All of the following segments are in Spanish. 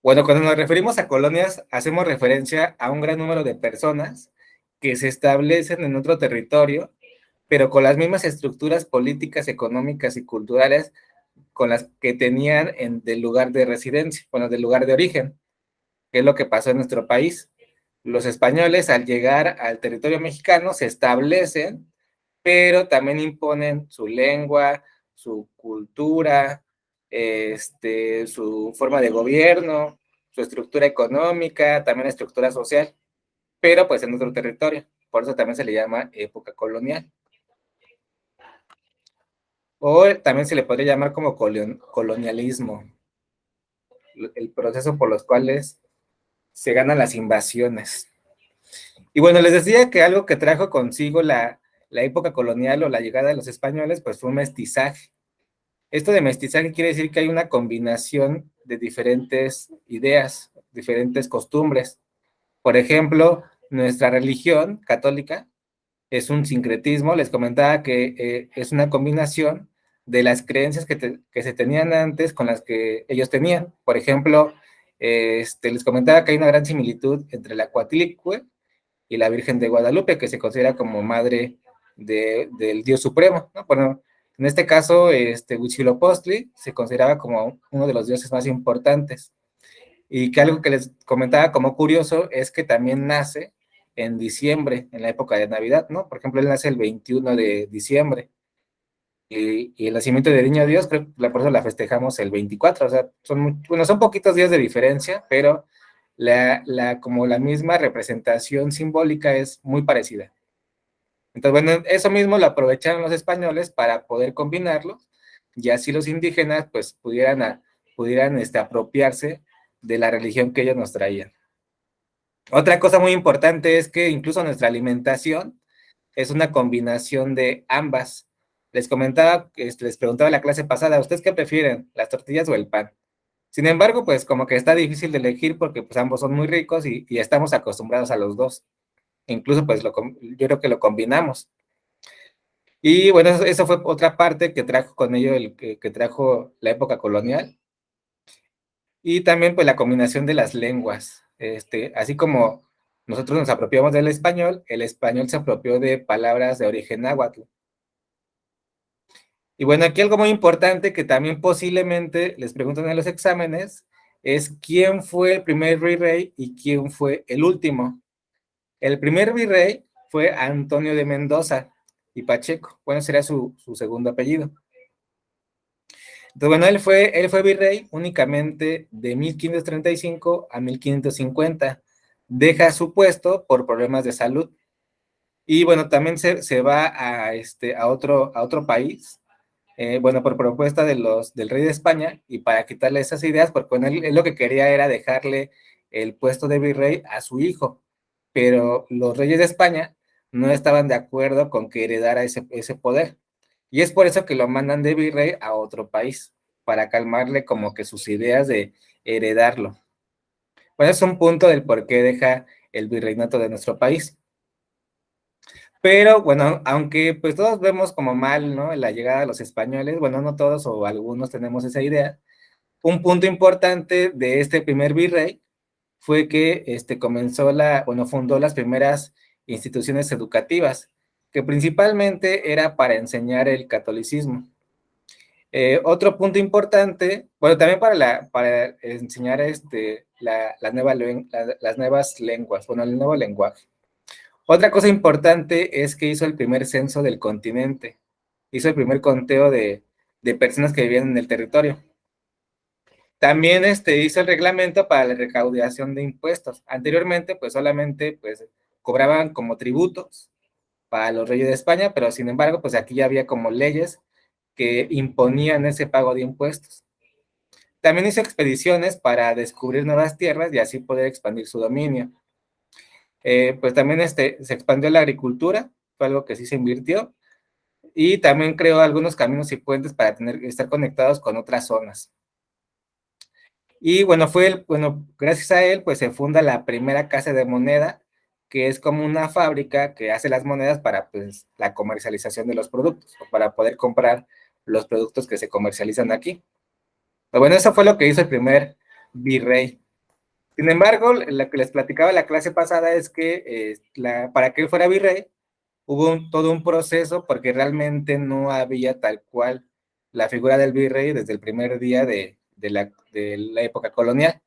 Bueno, cuando nos referimos a colonias, hacemos referencia a un gran número de personas que se establecen en otro territorio, pero con las mismas estructuras políticas, económicas y culturales con las que tenían del lugar de residencia, bueno, del lugar de origen, que es lo que pasó en nuestro país. Los españoles, al llegar al territorio mexicano, se establecen, pero también imponen su lengua, su cultura, su forma de gobierno, su estructura económica, también la estructura social, pero pues en otro territorio. Por eso también se le llama época colonial. O también se le podría llamar como colonialismo, el proceso por los cuales se ganan las invasiones. Y bueno, les decía que algo que trajo consigo la época colonial o la llegada de los españoles, pues fue un mestizaje. Esto de mestizaje quiere decir que hay una combinación de diferentes ideas, diferentes costumbres. Por ejemplo, nuestra religión católica es un sincretismo. Les comentaba que es una combinación de las creencias que se tenían antes con las que ellos tenían. Por ejemplo, les comentaba que hay una gran similitud entre la Coatlicue y la Virgen de Guadalupe, que se considera como madre del Dios Supremo, ¿no? Bueno, en este caso, Huitzilopochtli se consideraba como uno de los dioses más importantes. Y que algo que les comentaba como curioso es que también nace en diciembre, en la época de Navidad, ¿no? Por ejemplo, él nace el 21 de diciembre. Y el nacimiento de Niño Dios, creo que por eso la festejamos el 24, o sea, son poquitos días de diferencia, pero como la misma representación simbólica es muy parecida. Entonces, bueno, eso mismo lo aprovecharon los españoles para poder combinarlos, y así los indígenas pues pudieran apropiarse de la religión que ellos nos traían. Otra cosa muy importante es que incluso nuestra alimentación es una combinación de ambas. Les comentaba, les preguntaba en la clase pasada, ¿ustedes qué prefieren, las tortillas o el pan? Sin embargo, pues como que está difícil de elegir porque pues ambos son muy ricos y estamos acostumbrados a los dos. Incluso pues yo creo que lo combinamos. Y bueno, eso fue otra parte que trajo con ello, que trajo la época colonial. Y también pues la combinación de las lenguas. Así como nosotros nos apropiamos del español, el español se apropió de palabras de origen náhuatl. Y bueno, aquí algo muy importante que también posiblemente les preguntan en los exámenes es quién fue el primer virrey y quién fue el último. El primer virrey fue Antonio de Mendoza y Pacheco. Bueno, sería su segundo apellido. Entonces, bueno, él fue virrey únicamente de 1535 a 1550. Deja su puesto por problemas de salud. Y bueno, también se va a otro país, bueno, por propuesta del rey de España, y para quitarle esas ideas, porque bueno, él lo que quería era dejarle el puesto de virrey a su hijo, pero los reyes de España no estaban de acuerdo con que heredara ese poder. Y es por eso que lo mandan de virrey a otro país, para calmarle como que sus ideas de heredarlo. Bueno, es un punto del por qué deja el virreinato de nuestro país. Pero bueno, aunque pues todos vemos como mal, ¿no? La llegada de los españoles, bueno, no todos o algunos tenemos esa idea. Un punto importante de este primer virrey fue que fundó las primeras instituciones educativas, que principalmente era para enseñar el catolicismo. Otro punto importante, bueno, también para enseñar las nuevas lenguas, bueno, el nuevo lenguaje. Otra cosa importante es que hizo el primer censo del continente, hizo el primer conteo de personas que vivían en el territorio. También hizo el reglamento para la recaudación de impuestos. Anteriormente, pues solamente pues, cobraban como tributos para los reyes de España, pero sin embargo, pues aquí ya había como leyes que imponían ese pago de impuestos. También hizo expediciones para descubrir nuevas tierras y así poder expandir su dominio. Pues también se expandió la agricultura, fue algo que sí se invirtió, y también creó algunos caminos y puentes para estar conectados con otras zonas. Y bueno, gracias a él, pues se funda la primera casa de moneda, que es como una fábrica que hace las monedas para pues, la comercialización de los productos, o para poder comprar los productos que se comercializan aquí. Pero bueno, eso fue lo que hizo el primer virrey. Sin embargo, lo que les platicaba la clase pasada es que para que él fuera virrey, hubo todo un proceso porque realmente no había tal cual la figura del virrey desde el primer día de la época colonial.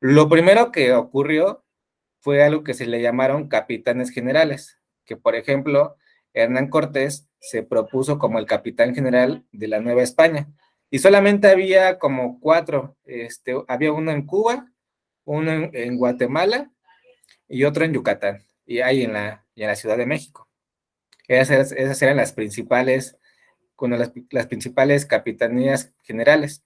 Lo primero que ocurrió fue algo que se le llamaron capitanes generales, que por ejemplo, Hernán Cortés se propuso como el capitán general de la Nueva España, y solamente había como cuatro, había uno en Cuba, uno en Guatemala y otro en Yucatán, y ahí en la Ciudad de México. Esas eran las principales, con las principales capitanías generales,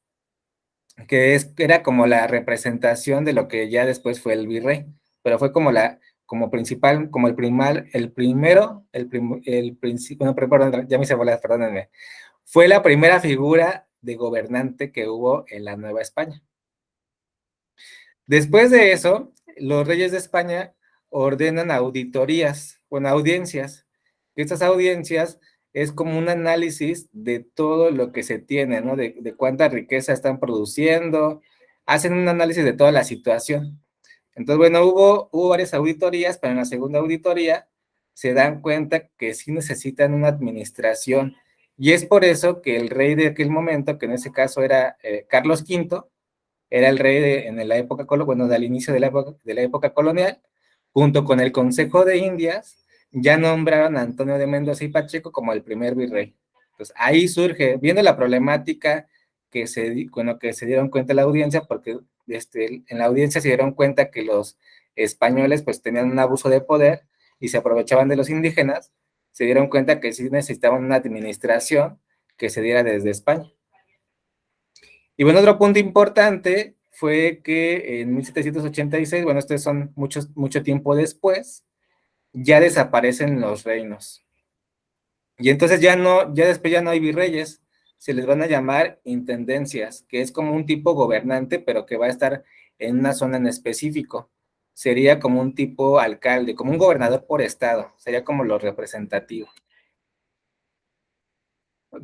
era como la representación de lo que ya después fue el virrey, pero fue como principal, como el primero, el principio, no, perdón, ya me hice bolas, perdónenme, fue la primera figura de gobernante que hubo en la Nueva España. Después de eso, los reyes de España ordenan auditorías, bueno, audiencias. Estas audiencias es como un análisis de todo lo que se tiene, ¿no? De cuánta riqueza están produciendo, hacen un análisis de toda la situación. Entonces, bueno, hubo varias auditorías, pero en la segunda auditoría se dan cuenta que sí necesitan una administración. Y es por eso que el rey de aquel momento, que en ese caso era Carlos V, era el rey en la época, bueno, del inicio de la época colonial, junto con el Consejo de Indias, ya nombraron a Antonio de Mendoza y Pacheco como el primer virrey. Entonces ahí surge, viendo la problemática que se dieron cuenta en la audiencia, porque en la audiencia se dieron cuenta que los españoles pues tenían un abuso de poder y se aprovechaban de los indígenas, se dieron cuenta que sí necesitaban una administración que se diera desde España. Y bueno, otro punto importante fue que en 1786, bueno, estos son mucho tiempo después, ya desaparecen los reinos. Y entonces ya después ya no hay virreyes, se les van a llamar intendencias, que es como un tipo gobernante, pero que va a estar en una zona en específico. Sería como un tipo alcalde, como un gobernador por estado, sería como lo representativo.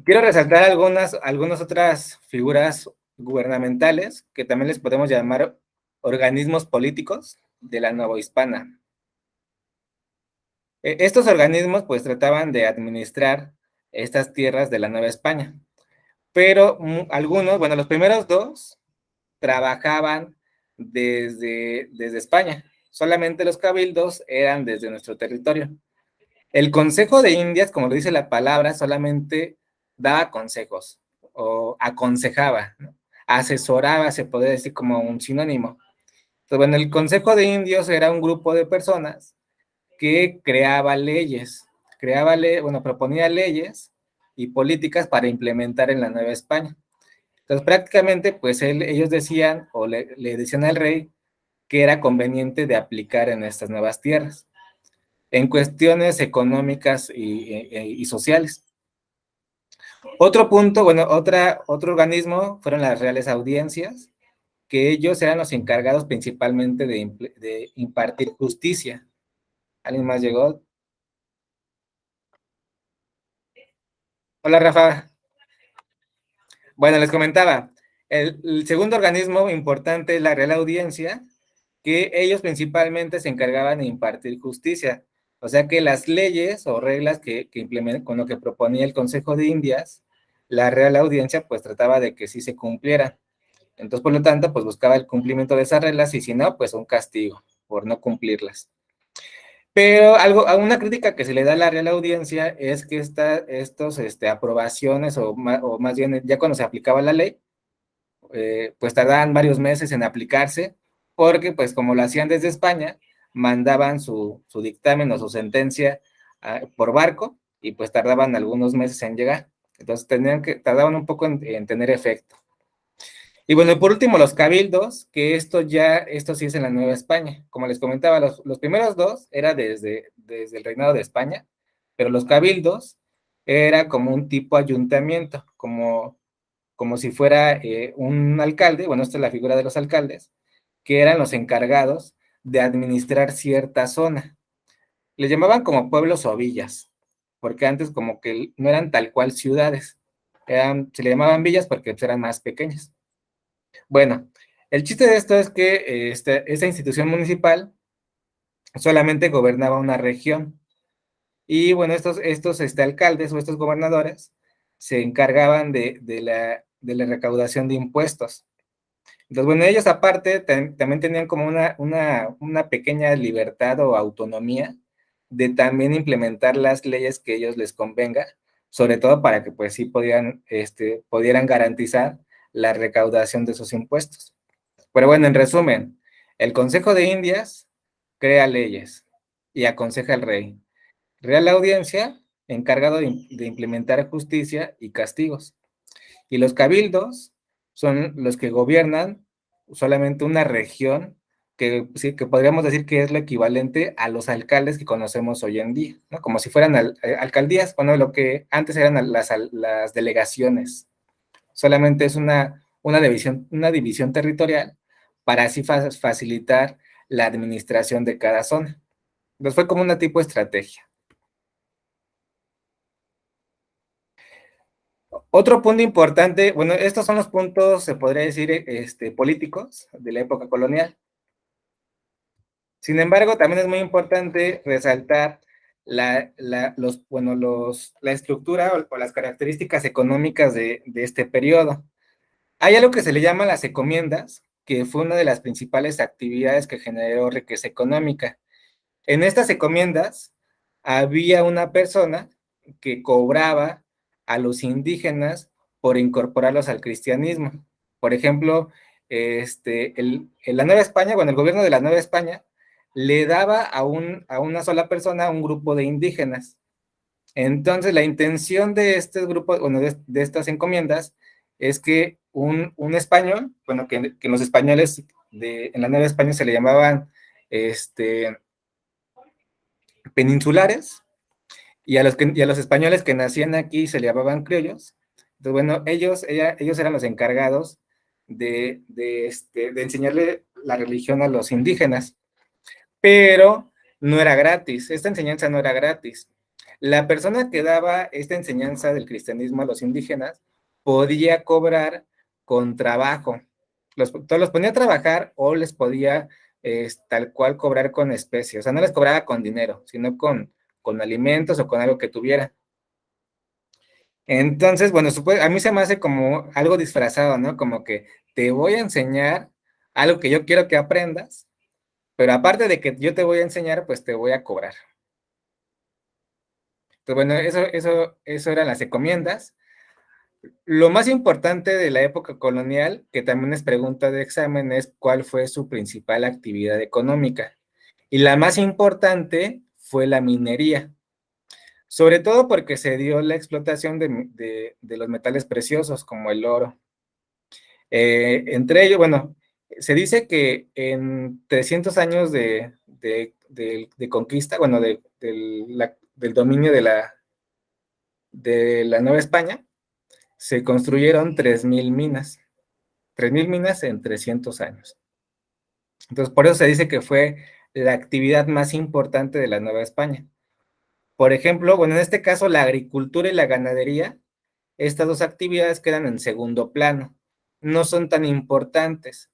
Quiero resaltar algunas otras figuras gubernamentales que también les podemos llamar organismos políticos de la Nueva Hispana. Estos organismos pues trataban de administrar estas tierras de la Nueva España, pero algunos, bueno, los primeros dos trabajaban desde España, solamente los cabildos eran desde nuestro territorio. El Consejo de Indias, como lo dice la palabra, solamente daba consejos o aconsejaba, ¿no? Asesoraba, se podría decir como un sinónimo. Entonces, bueno, el Consejo de Indios era un grupo de personas que creaba leyes, bueno, proponía leyes y políticas para implementar en la Nueva España. Entonces, prácticamente, pues ellos decían o le decían al rey que era conveniente de aplicar en estas nuevas tierras en cuestiones económicas y sociales. Otro punto, bueno, otro organismo fueron las reales audiencias, que ellos eran los encargados principalmente de impartir justicia. ¿Alguien más llegó? Hola, Rafa. Bueno, les comentaba, el segundo organismo importante es la Real Audiencia, que ellos principalmente se encargaban de impartir justicia. O sea que las leyes o reglas que implementan con lo que proponía el Consejo de Indias, la Real Audiencia pues trataba de que sí se cumplieran. Entonces, por lo tanto, pues buscaba el cumplimiento de esas reglas y si no, pues un castigo por no cumplirlas. Pero una crítica que se le da a la Real Audiencia es que estos aprobaciones o más bien ya cuando se aplicaba la ley, pues tardaban varios meses en aplicarse porque pues como lo hacían desde España, mandaban su dictamen o su sentencia por barco y pues tardaban algunos meses en llegar. Entonces tardaban un poco en tener efecto. Y bueno, por último, los cabildos, que esto sí es en la Nueva España. Como les comentaba, los primeros dos era desde el reinado de España, pero los cabildos era como un tipo ayuntamiento, como si fuera un alcalde, bueno, esta es la figura de los alcaldes, que eran los encargados de administrar cierta zona. Les llamaban como pueblos o villas, porque antes como que no eran tal cual ciudades, se le llamaban villas porque eran más pequeñas. Bueno, El chiste de esto es que esta institución municipal solamente gobernaba una región. Y bueno, estos alcaldes o estos gobernadores se encargaban de la recaudación de impuestos. Entonces, bueno, ellos aparte también tenían como una pequeña libertad o autonomía de también implementar las leyes que ellos les convenga, sobre todo para que pues sí pudieran garantizar la recaudación de esos impuestos. Pero bueno, en resumen, el Consejo de Indias crea leyes y aconseja al rey. Real Audiencia, encargado de implementar justicia y castigos. Y los cabildos son los que gobiernan solamente una región que, sí, que podríamos decir que es lo equivalente a los alcaldes que conocemos hoy en día, ¿no? Como si fueran alcaldías, bueno, lo que antes eran las delegaciones. Solamente es una división territorial para así facilitar la administración de cada zona. Entonces fue como una tipo de estrategia. Otro punto importante, bueno, estos son los puntos, se podría decir, políticos de la época colonial. Sin embargo, también es muy importante resaltar la estructura o las características económicas de este periodo. Hay algo que se le llama las encomiendas, que fue una de las principales actividades que generó riqueza económica. En estas encomiendas había una persona que cobraba a los indígenas por incorporarlos al cristianismo. Por ejemplo, la Nueva España, bueno, el gobierno de la Nueva España le daba a una sola persona un grupo de indígenas. Entonces, la intención de este grupo, bueno, de estas encomiendas, es que un español, bueno, que los españoles en la Nueva España se le llamaban peninsulares, y a los españoles que nacían aquí se le llamaban criollos. Entonces, bueno, ellos eran los encargados de enseñarle la religión a los indígenas, pero no era gratis, esta enseñanza no era gratis. La persona que daba esta enseñanza del cristianismo a los indígenas podía cobrar con trabajo. Los ponía a trabajar o les podía tal cual cobrar con especie. O sea, no les cobraba con dinero, sino con alimentos o con algo que tuviera. Entonces, bueno, a mí se me hace como algo disfrazado, ¿no? Como que te voy a enseñar algo que yo quiero que aprendas, pero aparte de que yo te voy a enseñar, pues te voy a cobrar. Entonces, bueno, eso eran las encomiendas. Lo más importante de la época colonial, que también es pregunta de examen, es cuál fue su principal actividad económica. Y la más importante fue la minería, sobre todo porque se dio la explotación de los metales preciosos como el oro. Entre ellos, bueno, se dice que en 300 años de conquista, bueno, del dominio de la Nueva España, se construyeron 3,000 minas. 3,000 minas en 300 años. Entonces, por eso se dice que fue la actividad más importante de la Nueva España. Por ejemplo, bueno, en este caso, la agricultura y la ganadería, estas dos actividades quedan en segundo plano. No son tan importantes,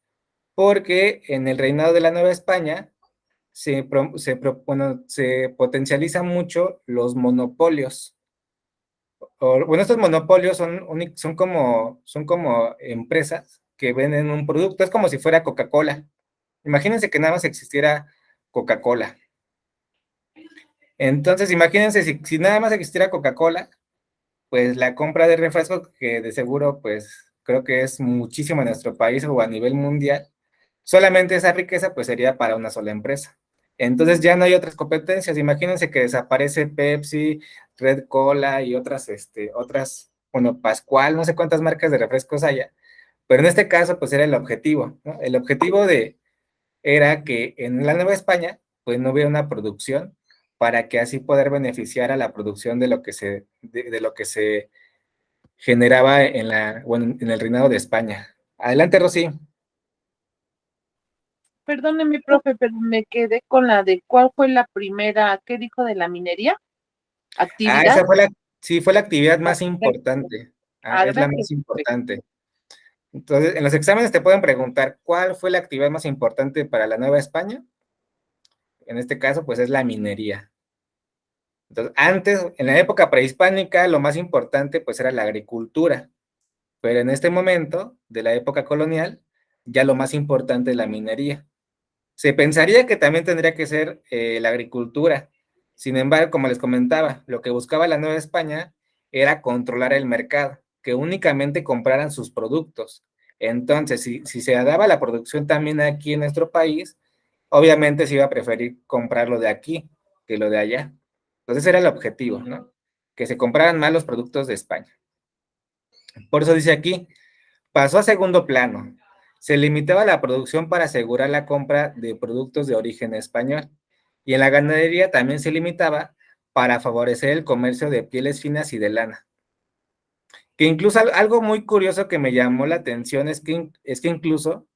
porque en el reinado de la Nueva España se potencializan mucho los monopolios. Bueno, estos monopolios son como empresas que venden un producto, es como si fuera Coca-Cola. Imagínense que nada más existiera Coca-Cola. Entonces, imagínense si nada más existiera Coca-Cola, pues la compra de refrescos, que de seguro, pues creo que es muchísimo en nuestro país o a nivel mundial, solamente esa riqueza pues sería para una sola empresa. Entonces ya no hay otras competencias. Imagínense que desaparece Pepsi, Red Cola y bueno, Pascual, no sé cuántas marcas de refrescos haya, pero en este caso pues era el objetivo, ¿no? El objetivo era que en la Nueva España pues no hubiera una producción para que así poder beneficiar a la producción de lo que se generaba bueno, en el reinado de España. Adelante, Rosy. Perdóneme, profe, pero me quedé con la de cuál fue la primera, ¿qué dijo de la minería? ¿Actividad? Esa sí, fue la actividad Ah, más importante. ah, Es la gracias, más profe. importante. Entonces, en los exámenes te pueden preguntar cuál fue la actividad más importante para la Nueva España. En este caso, pues es la minería. Entonces, antes, en la época prehispánica, lo más importante pues era la agricultura, pero en este momento de la época colonial, ya lo más importante es la minería. Se pensaría que también tendría que ser la agricultura. Sin embargo, como les comentaba, lo que buscaba la Nueva España era controlar el mercado, que únicamente compraran sus productos. Entonces, si se daba la producción también aquí en nuestro país, obviamente se iba a preferir comprarlo de aquí que lo de allá. Entonces era el objetivo, ¿no? Que se compraran más los productos de España. Por eso dice aquí, pasó a segundo plano. Se limitaba la producción para asegurar la compra de productos de origen español. Y en la ganadería también se limitaba para favorecer el comercio de pieles finas y de lana. Que incluso algo muy curioso que me llamó la atención es que incluso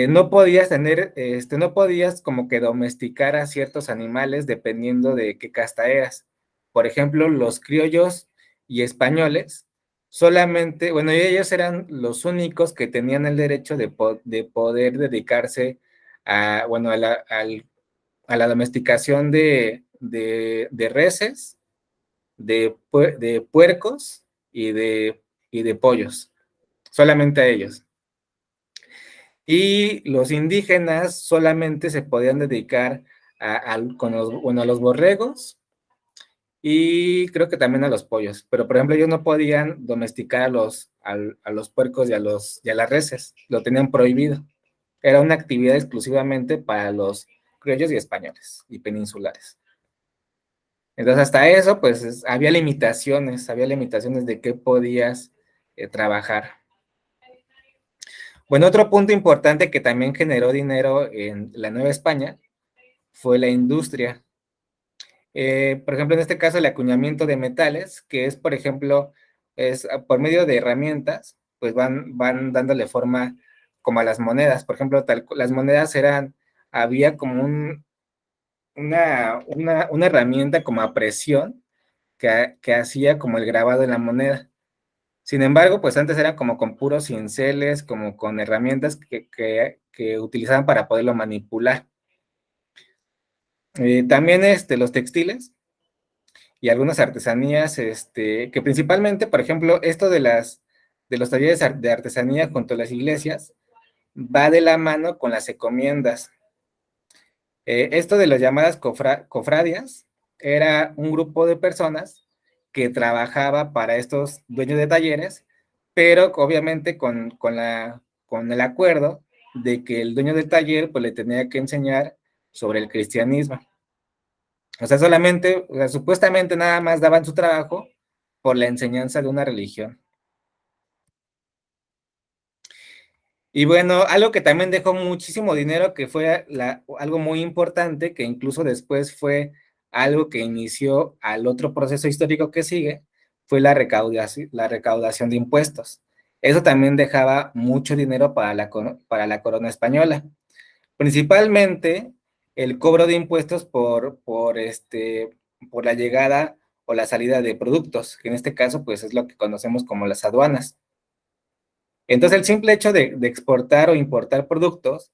no podías tener, no podías como que domesticar a ciertos animales dependiendo de qué casta eras. Por ejemplo, los criollos y españoles, solamente, bueno, ellos eran los únicos que tenían el derecho de poder dedicarse a, bueno, a la domesticación de reses, de puercos y de pollos, solamente a ellos. Y los indígenas solamente se podían dedicar a los borregos y creo que también a los pollos, pero por ejemplo ellos no podían domesticar a los puercos y a las reses, lo tenían prohibido. Era una actividad exclusivamente para los criollos y españoles y peninsulares. Entonces hasta eso, pues había limitaciones de qué podías trabajar. Bueno, otro punto importante que también generó dinero en la Nueva España fue la industria. Por ejemplo, en este caso, el acuñamiento de metales, que es, por ejemplo, es por medio de herramientas, pues van dándole forma como a las monedas. Por ejemplo, las monedas había como una herramienta como a presión que hacía como el grabado en la moneda. Sin embargo, pues antes era como con puros cinceles, como con herramientas que utilizaban para poderlo manipular. También los textiles y algunas artesanías, que principalmente, por ejemplo, esto de los talleres de artesanía junto a las iglesias, va de la mano con las encomiendas. Esto de las llamadas cofradias era un grupo de personas que trabajaba para estos dueños de talleres, pero obviamente con el acuerdo de que el dueño del taller pues le tenía que enseñar sobre el cristianismo. O sea, supuestamente nada más daban su trabajo por la enseñanza de una religión. Y bueno, algo que también dejó muchísimo dinero, que fue algo muy importante, que incluso después fue algo que inició al otro proceso histórico que sigue, fue la recaudación de impuestos. Eso también dejaba mucho dinero para la corona española. Principalmente el cobro de impuestos por la llegada o la salida de productos, que en este caso pues es lo que conocemos como las aduanas. Entonces el simple hecho de exportar o importar productos,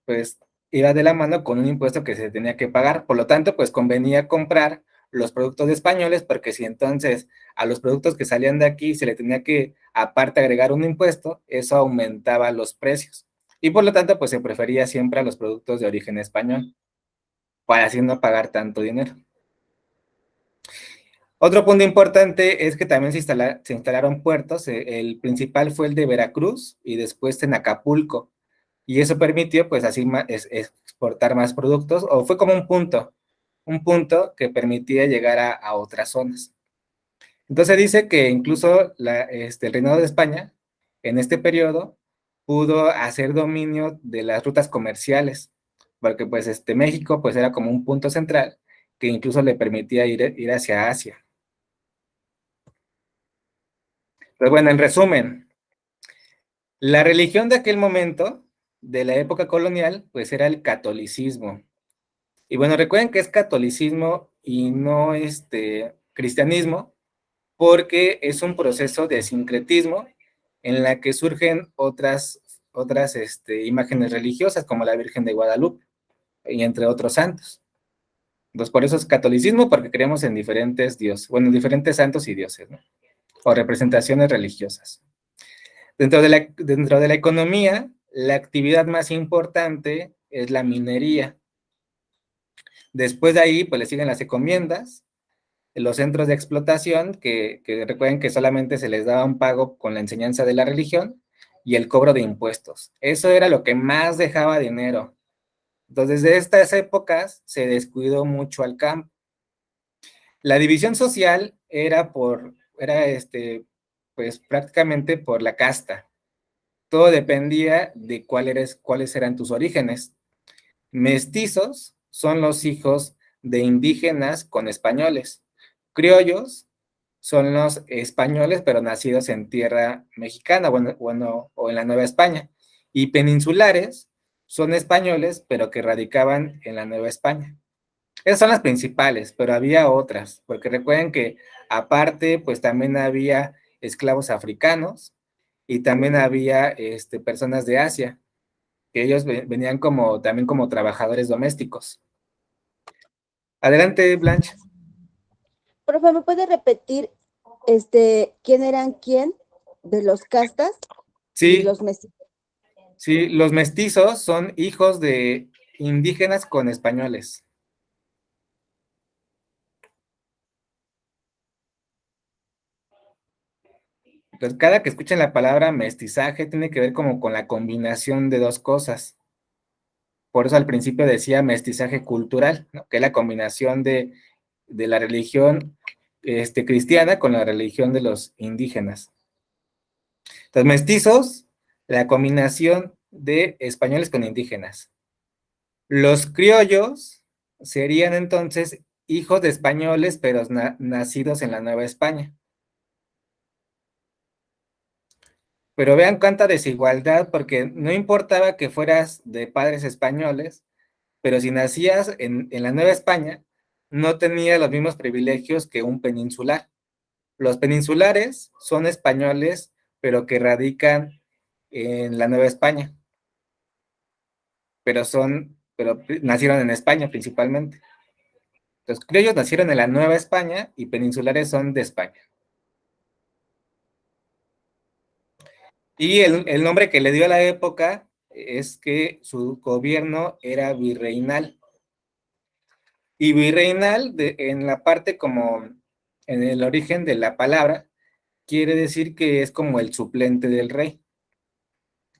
pues iba de la mano con un impuesto que se tenía que pagar. Por lo tanto, pues convenía comprar los productos españoles, porque si entonces a los productos que salían de aquí se le tenía que aparte agregar un impuesto, eso aumentaba los precios. Y por lo tanto, pues se prefería siempre a los productos de origen español, para así no pagar tanto dinero. Otro punto importante es que también se instalaron puertos. El principal fue el de Veracruz y después en Acapulco. Y eso permitió, pues así, exportar más productos, o fue como un punto que permitía llegar a otras zonas. Entonces dice que incluso el reinado de España, en este periodo, pudo hacer dominio de las rutas comerciales, porque pues México pues era como un punto central que incluso le permitía ir hacia Asia. Pero bueno, en resumen, la religión de aquel momento, de la época colonial, pues era el catolicismo. Y bueno, recuerden que es catolicismo y no cristianismo, porque es un proceso de sincretismo en la que surgen otras imágenes religiosas, como la Virgen de Guadalupe, y entre otros santos. Entonces, por eso es catolicismo, porque creemos en diferentes dioses, bueno, en diferentes santos y dioses, ¿no? O representaciones religiosas. Dentro de la economía, la actividad más importante es la minería. Después de ahí, pues le siguen las encomiendas, los centros de explotación, que recuerden que solamente se les daba un pago con la enseñanza de la religión, y el cobro de impuestos. Eso era lo que más dejaba dinero. Entonces, desde estas épocas se descuidó mucho al campo. La división social pues prácticamente por la casta. Todo dependía de cuáles eran tus orígenes. Mestizos son los hijos de indígenas con españoles. Criollos son los españoles, pero nacidos en tierra mexicana, o en la Nueva España. Y peninsulares son españoles, pero que radicaban en la Nueva España. Esas son las principales, pero había otras, porque recuerden que aparte, pues también había esclavos africanos y también había personas de Asia, que ellos venían también como trabajadores domésticos. Adelante, Blanche. Profe, ¿me puede repetir quién eran quién de los castas y Sí, los mestizos? sí, los mestizos son hijos de indígenas con españoles. Entonces, cada que escuchen la palabra mestizaje tiene que ver como con la combinación de dos cosas. Por eso al principio decía mestizaje cultural, ¿no? Que es la combinación de la religión cristiana con la religión de los indígenas. Entonces, mestizos, la combinación de españoles con indígenas. Los criollos serían entonces hijos de españoles, pero nacidos en la Nueva España. Pero vean cuánta desigualdad, porque no importaba que fueras de padres españoles, pero si nacías en la Nueva España, no tenías los mismos privilegios que un peninsular. Los peninsulares son españoles, pero que radican en la Nueva España, pero nacieron en España principalmente. Los criollos nacieron en la Nueva España y peninsulares son de España. Y el nombre que le dio a la época es que su gobierno era virreinal. Y virreinal, en la parte como en el origen de la palabra, quiere decir que es como el suplente del rey.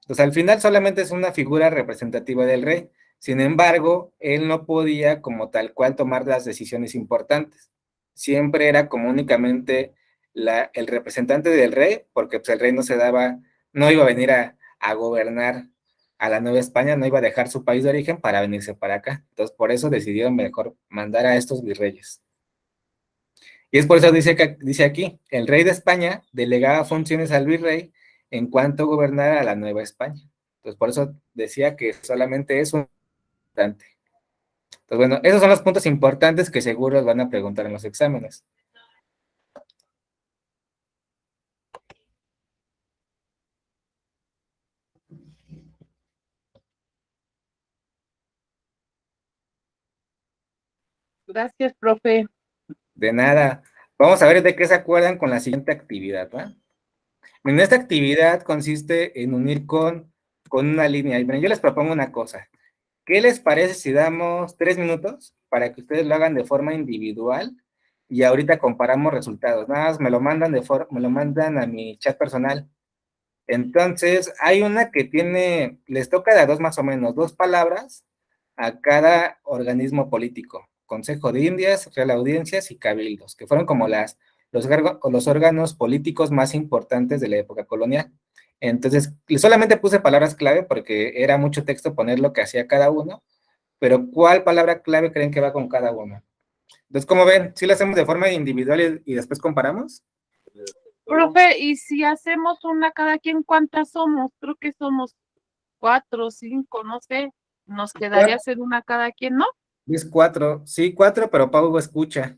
Entonces, al final solamente es una figura representativa del rey. Sin embargo, él no podía como tal cual tomar las decisiones importantes. Siempre era como únicamente el representante del rey, porque pues, el rey no iba a venir a gobernar a la Nueva España, no iba a dejar su país de origen para venirse para acá. Entonces, por eso decidieron mejor mandar a estos virreyes. Y es por eso dice aquí, el rey de España delegaba funciones al virrey en cuanto gobernara a la Nueva España. Entonces, por eso decía que solamente es un importante. Entonces, bueno, esos son los puntos importantes que seguro van a preguntar en los exámenes. Gracias, profe. De nada. Vamos a ver de qué se acuerdan con la siguiente actividad, ¿va? En esta actividad consiste en unir con una línea. Y bueno, yo les propongo una cosa. ¿Qué les parece si damos 3 minutos para que ustedes lo hagan de forma individual y ahorita comparamos resultados? Nada más me lo mandan a mi chat personal. Entonces, hay una que les toca de a dos más o menos, 2 palabras a cada organismo político. Consejo de Indias, Real Audiencias y Cabildos, que fueron como los órganos políticos más importantes de la época colonial. Entonces, solamente puse palabras clave porque era mucho texto poner lo que hacía cada uno, pero ¿cuál palabra clave creen que va con cada uno? Entonces, ¿cómo ven? ¿Sí lo hacemos de forma individual y después comparamos? Profe, y si hacemos una cada quien, ¿cuántas somos? Creo que somos 4, 5, no sé. Nos quedaría hacer una cada quien, ¿no? Es 4, sí, 4, pero Pau escucha.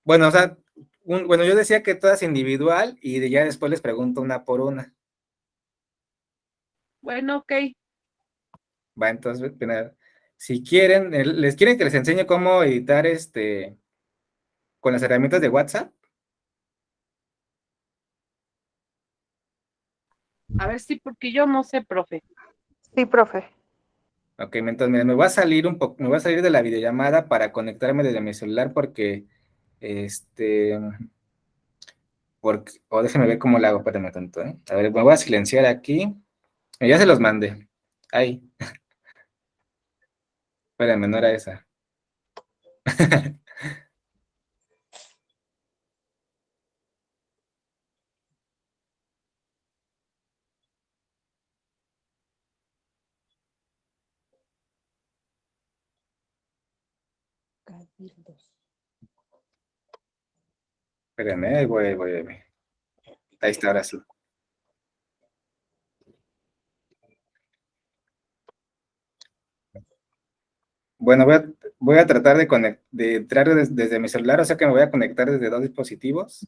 Bueno, o sea, yo decía que todas individual y ya después les pregunto una por una. Bueno, ok. Va, entonces, mira, si quieren, ¿les quieren que les enseñe cómo editar con las herramientas de WhatsApp? A ver si, porque yo no sé, profe. Sí, profe. Ok, entonces, mira, me voy a salir me voy a salir de la videollamada para conectarme desde mi celular porque, o déjenme ver cómo lo hago, espérame tanto, ¿eh? A ver, me voy a silenciar aquí. Ya se los mandé. Ahí, espérame, no era esa. Espérame, ahí voy. Ahí está, ahora sí. Bueno, voy a tratar de entrar desde mi celular, o sea que me voy a conectar desde dos dispositivos,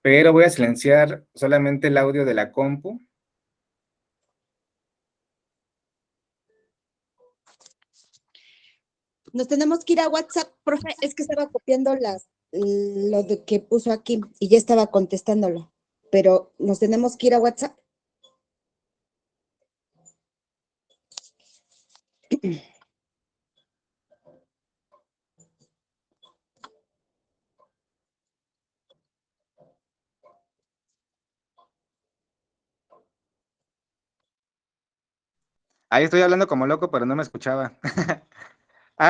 pero voy a silenciar solamente el audio de la compu. Nos tenemos que ir a WhatsApp, profe, es que estaba copiando lo de que puso aquí y ya estaba contestándolo, pero nos tenemos que ir a WhatsApp. Ahí estoy hablando como loco, pero no me escuchaba.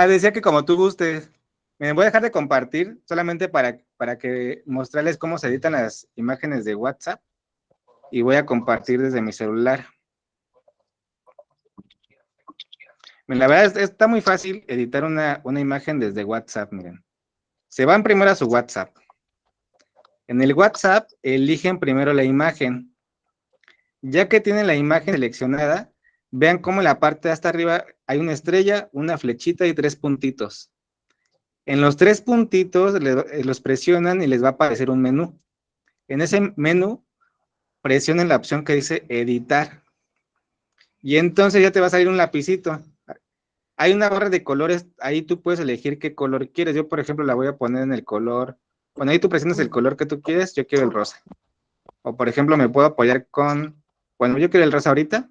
Decía que como tú gustes. Me voy a dejar de compartir solamente para que mostrarles cómo se editan las imágenes de WhatsApp y voy a compartir desde mi celular. La verdad está muy fácil editar una imagen desde WhatsApp, miren. Se van primero a su WhatsApp. En el WhatsApp eligen primero la imagen. Ya que tienen la imagen seleccionada, vean cómo en la parte de hasta arriba hay una estrella, una flechita y 3 puntitos. En los 3 puntitos los presionan y les va a aparecer un menú. En ese menú presionen la opción que dice editar. Y entonces ya te va a salir un lapicito. Hay una barra de colores, ahí tú puedes elegir qué color quieres. Yo, por ejemplo, la voy a poner en el color. Bueno, ahí tú presionas el color que tú quieres, yo quiero el rosa. O, por ejemplo, me puedo apoyar bueno, yo quiero el rosa ahorita,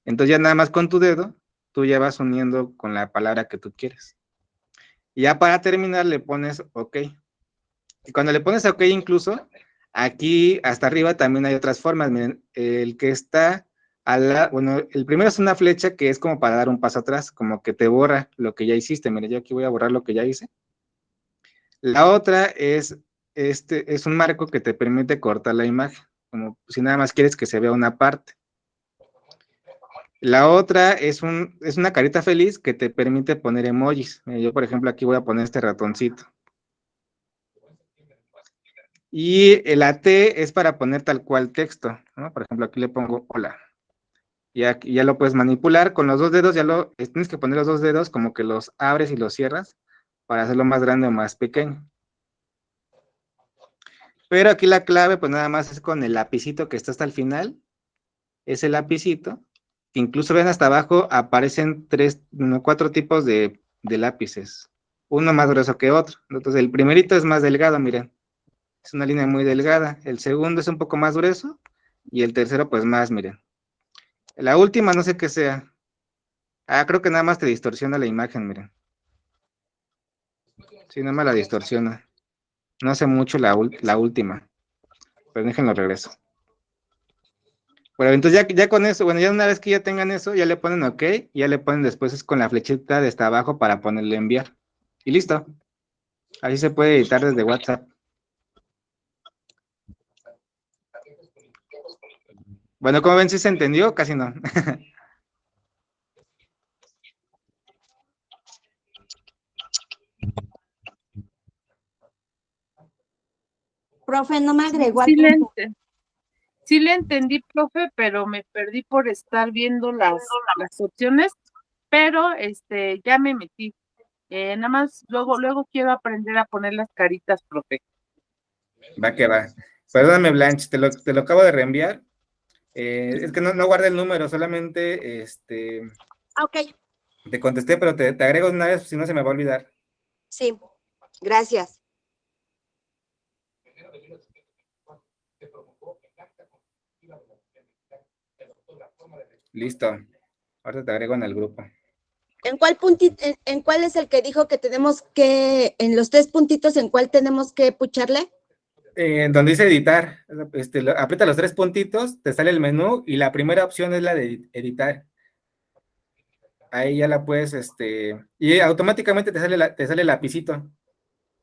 entonces ya nada más con tu dedo, tú ya vas uniendo con la palabra que tú quieres. Y ya para terminar le pones OK. Y cuando le pones OK incluso, aquí hasta arriba también hay otras formas. Miren, el que está bueno, el primero es una flecha que es como para dar un paso atrás, como que te borra lo que ya hiciste. Miren, yo aquí voy a borrar lo que ya hice. La otra es un marco que te permite cortar la imagen, como si nada más quieres que se vea una parte. La otra es una carita feliz que te permite poner emojis. Yo, por ejemplo, aquí voy a poner este ratoncito. Y la T es para poner tal cual texto, ¿no? Por ejemplo, aquí le pongo hola. Y aquí ya lo puedes manipular con los dos dedos, tienes que poner los dos dedos como que los abres y los cierras para hacerlo más grande o más pequeño. Pero aquí la clave, pues nada más es con el lapicito que está hasta el final, ese lapicito, que incluso ven hasta abajo, aparecen 4 tipos de lápices, uno más grueso que otro. Entonces el primerito es más delgado, miren, es una línea muy delgada, el segundo es un poco más grueso, y el tercero pues más, miren. La última no sé qué sea, creo que nada más te distorsiona la imagen, miren. Sí, nada más la distorsiona, no hace mucho la última, pero déjenlo regreso. Bueno, entonces ya con eso, bueno, ya una vez que ya tengan eso, ya le ponen OK, y ya le ponen después es con la flechita de hasta abajo para ponerle enviar. Y listo. Así se puede editar desde WhatsApp. Bueno, como ven, ¿sí se entendió? Casi no. Profe, no me agregó al Sí le, grupo. sí le entendí, profe, pero me perdí por estar viendo las opciones, pero ya me metí. Nada más luego quiero aprender a poner las caritas, profe. Va que va. Perdóname, Blanche, te lo acabo de reenviar. Es que no guardé el número, solamente Ok, te contesté, pero te agrego una vez, si no se me va a olvidar. sí, gracias. Listo. Ahorita te agrego en el grupo. ¿En cuál en cuál es el que dijo que tenemos que, en los 3 puntitos, en cuál tenemos que pucharle? Donde dice editar, aprieta los 3 puntitos, te sale el menú y la primera opción es la de editar. Ahí ya la puedes, y automáticamente te sale el lapicito.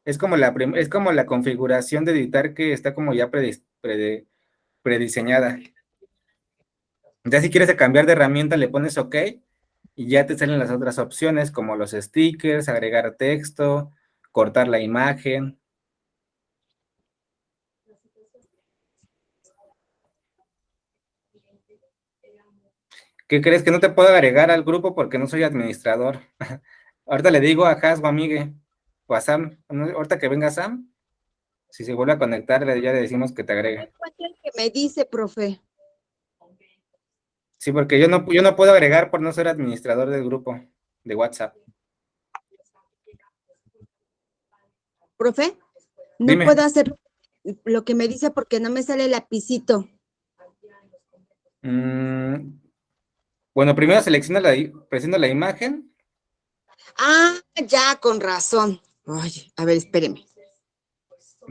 Es como es como la configuración de editar que está como ya prediseñada. Ya si quieres cambiar de herramienta, le pones OK y ya te salen las otras opciones como los stickers, agregar texto, cortar la imagen. ¿Qué crees? Que no te puedo agregar al grupo porque no soy administrador. Ahorita le digo a Hasbo, amigue, o a Sam, ahorita que venga Sam, si se vuelve a conectar, ya le decimos que te agregue. ¿Cuál es el que me dice, profe? Sí, porque yo no puedo agregar por no ser administrador del grupo de WhatsApp. ¿Profe? No Dime. puedo hacer lo que me dice porque no me sale el lapicito. Bueno, primero presiona la imagen. Ah, ya, con razón. Ay, a ver, espéreme.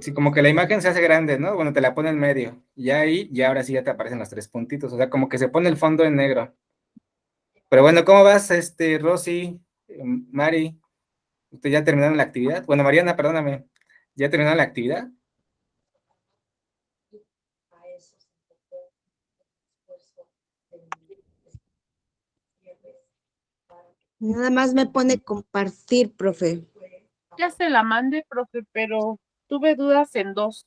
Sí, como que la imagen se hace grande, ¿no? Bueno, te la pone en medio. Y ahí, ya ahora sí ya te aparecen los 3 puntitos. O sea, como que se pone el fondo en negro. Pero bueno, ¿cómo vas, Rosy, Mari? ¿Usted ya terminaron la actividad? Bueno, Mariana, perdóname. ¿Ya terminaron la actividad? Nada más me pone compartir, profe. Ya se la mandé, profe, pero tuve dudas en dos.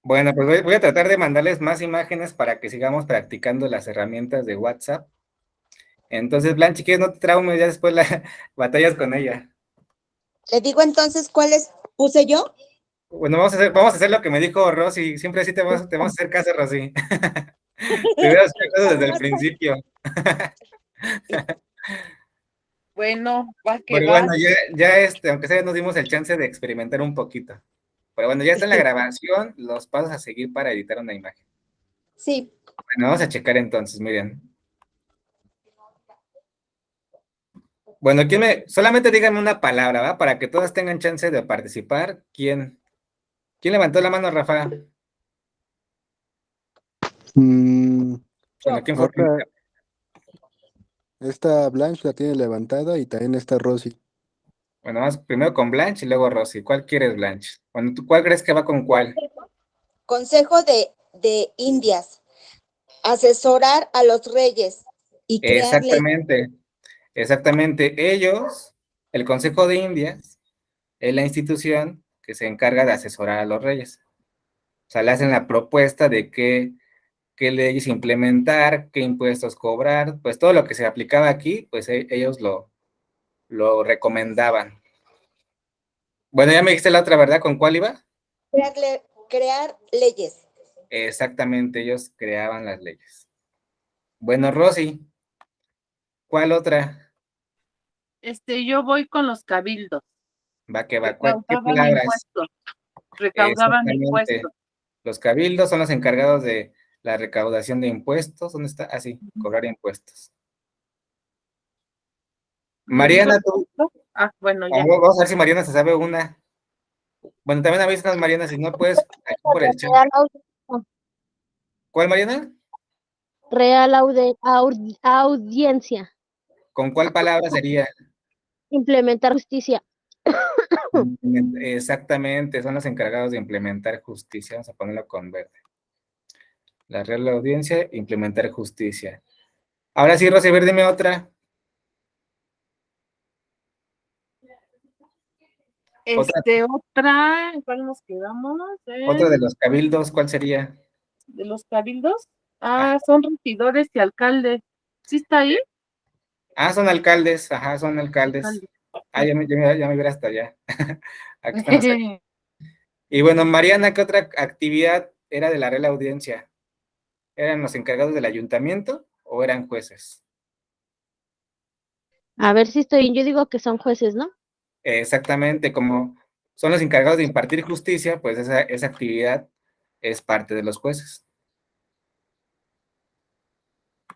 Bueno, pues voy a tratar de mandarles más imágenes para que sigamos practicando las herramientas de WhatsApp. Entonces, Blanche, ¿quieres no te traumes? Ya después la batallas con ella. Le digo entonces cuáles puse yo. Bueno, vamos a hacer lo que me dijo Rosy. Siempre así te vamos a hacer caso, Rosy. Te hubieras hecho desde el principio. Bueno, va que Pero va. bueno, ya aunque sea, nos dimos el chance de experimentar un poquito. Pero bueno, ya está en la grabación los pasos a seguir para editar una imagen. Sí. Bueno, vamos a checar entonces, miren. Bueno, solamente díganme una palabra, ¿va? Para que todas tengan chance de participar. ¿Quién levantó la mano, Rafa? Bueno, ¿quién fue Ahorita primero? esta Blanche la tiene levantada y también está Rosy. Bueno, vamos primero con Blanche y luego Rosy. ¿Cuál quieres, Blanche? Bueno, ¿tú cuál crees que va con cuál? Consejo de Indias. Asesorar a los reyes y crear leyes. Exactamente. El Consejo de Indias, es la institución que se encarga de asesorar a los reyes. O sea, le hacen la propuesta de qué leyes implementar, qué impuestos cobrar, pues todo lo que se aplicaba aquí, pues ellos lo recomendaban. Bueno, ya me dijiste la otra, ¿verdad? ¿Con cuál iba? Crear leyes. Exactamente, ellos creaban las leyes. Bueno, Rosy, ¿cuál otra? Yo voy con los cabildos. Va que va, ¿qué Recaudaban palabras? impuestos. Recaudaban Exactamente. impuestos. Los cabildos son los encargados de la recaudación de impuestos. ¿Dónde está? Ah, sí, cobrar impuestos. ¿Le digo Mariana, el tú, otro? Ah, bueno, ya. vamos a ver si Mariana se sabe una. Bueno, también avísanos, Mariana, si no puedes, aquí por el chat. ¿Cuál, Mariana? Audiencia. ¿Con cuál palabra sería? Implementar justicia. Exactamente, son los encargados de implementar justicia. Vamos a ponerlo con verde. La Real Audiencia, implementar justicia. Ahora sí, Rosy, a ver, dime otra. Otra, ¿en cuál nos quedamos? Otra de los cabildos, ¿cuál sería? ¿De los cabildos? Ah, son regidores y alcaldes. ¿Sí está ahí? Ah, son alcaldes, ajá, son alcaldes. Alcaldes. Ah, ya me hubiera hasta allá. Aquí estamos. Y bueno, Mariana, ¿qué otra actividad era de la Real Audiencia? ¿Eran los encargados del ayuntamiento o eran jueces? A ver si estoy bien. Yo digo que son jueces, ¿no? Exactamente, como son los encargados de impartir justicia, pues esa actividad es parte de los jueces.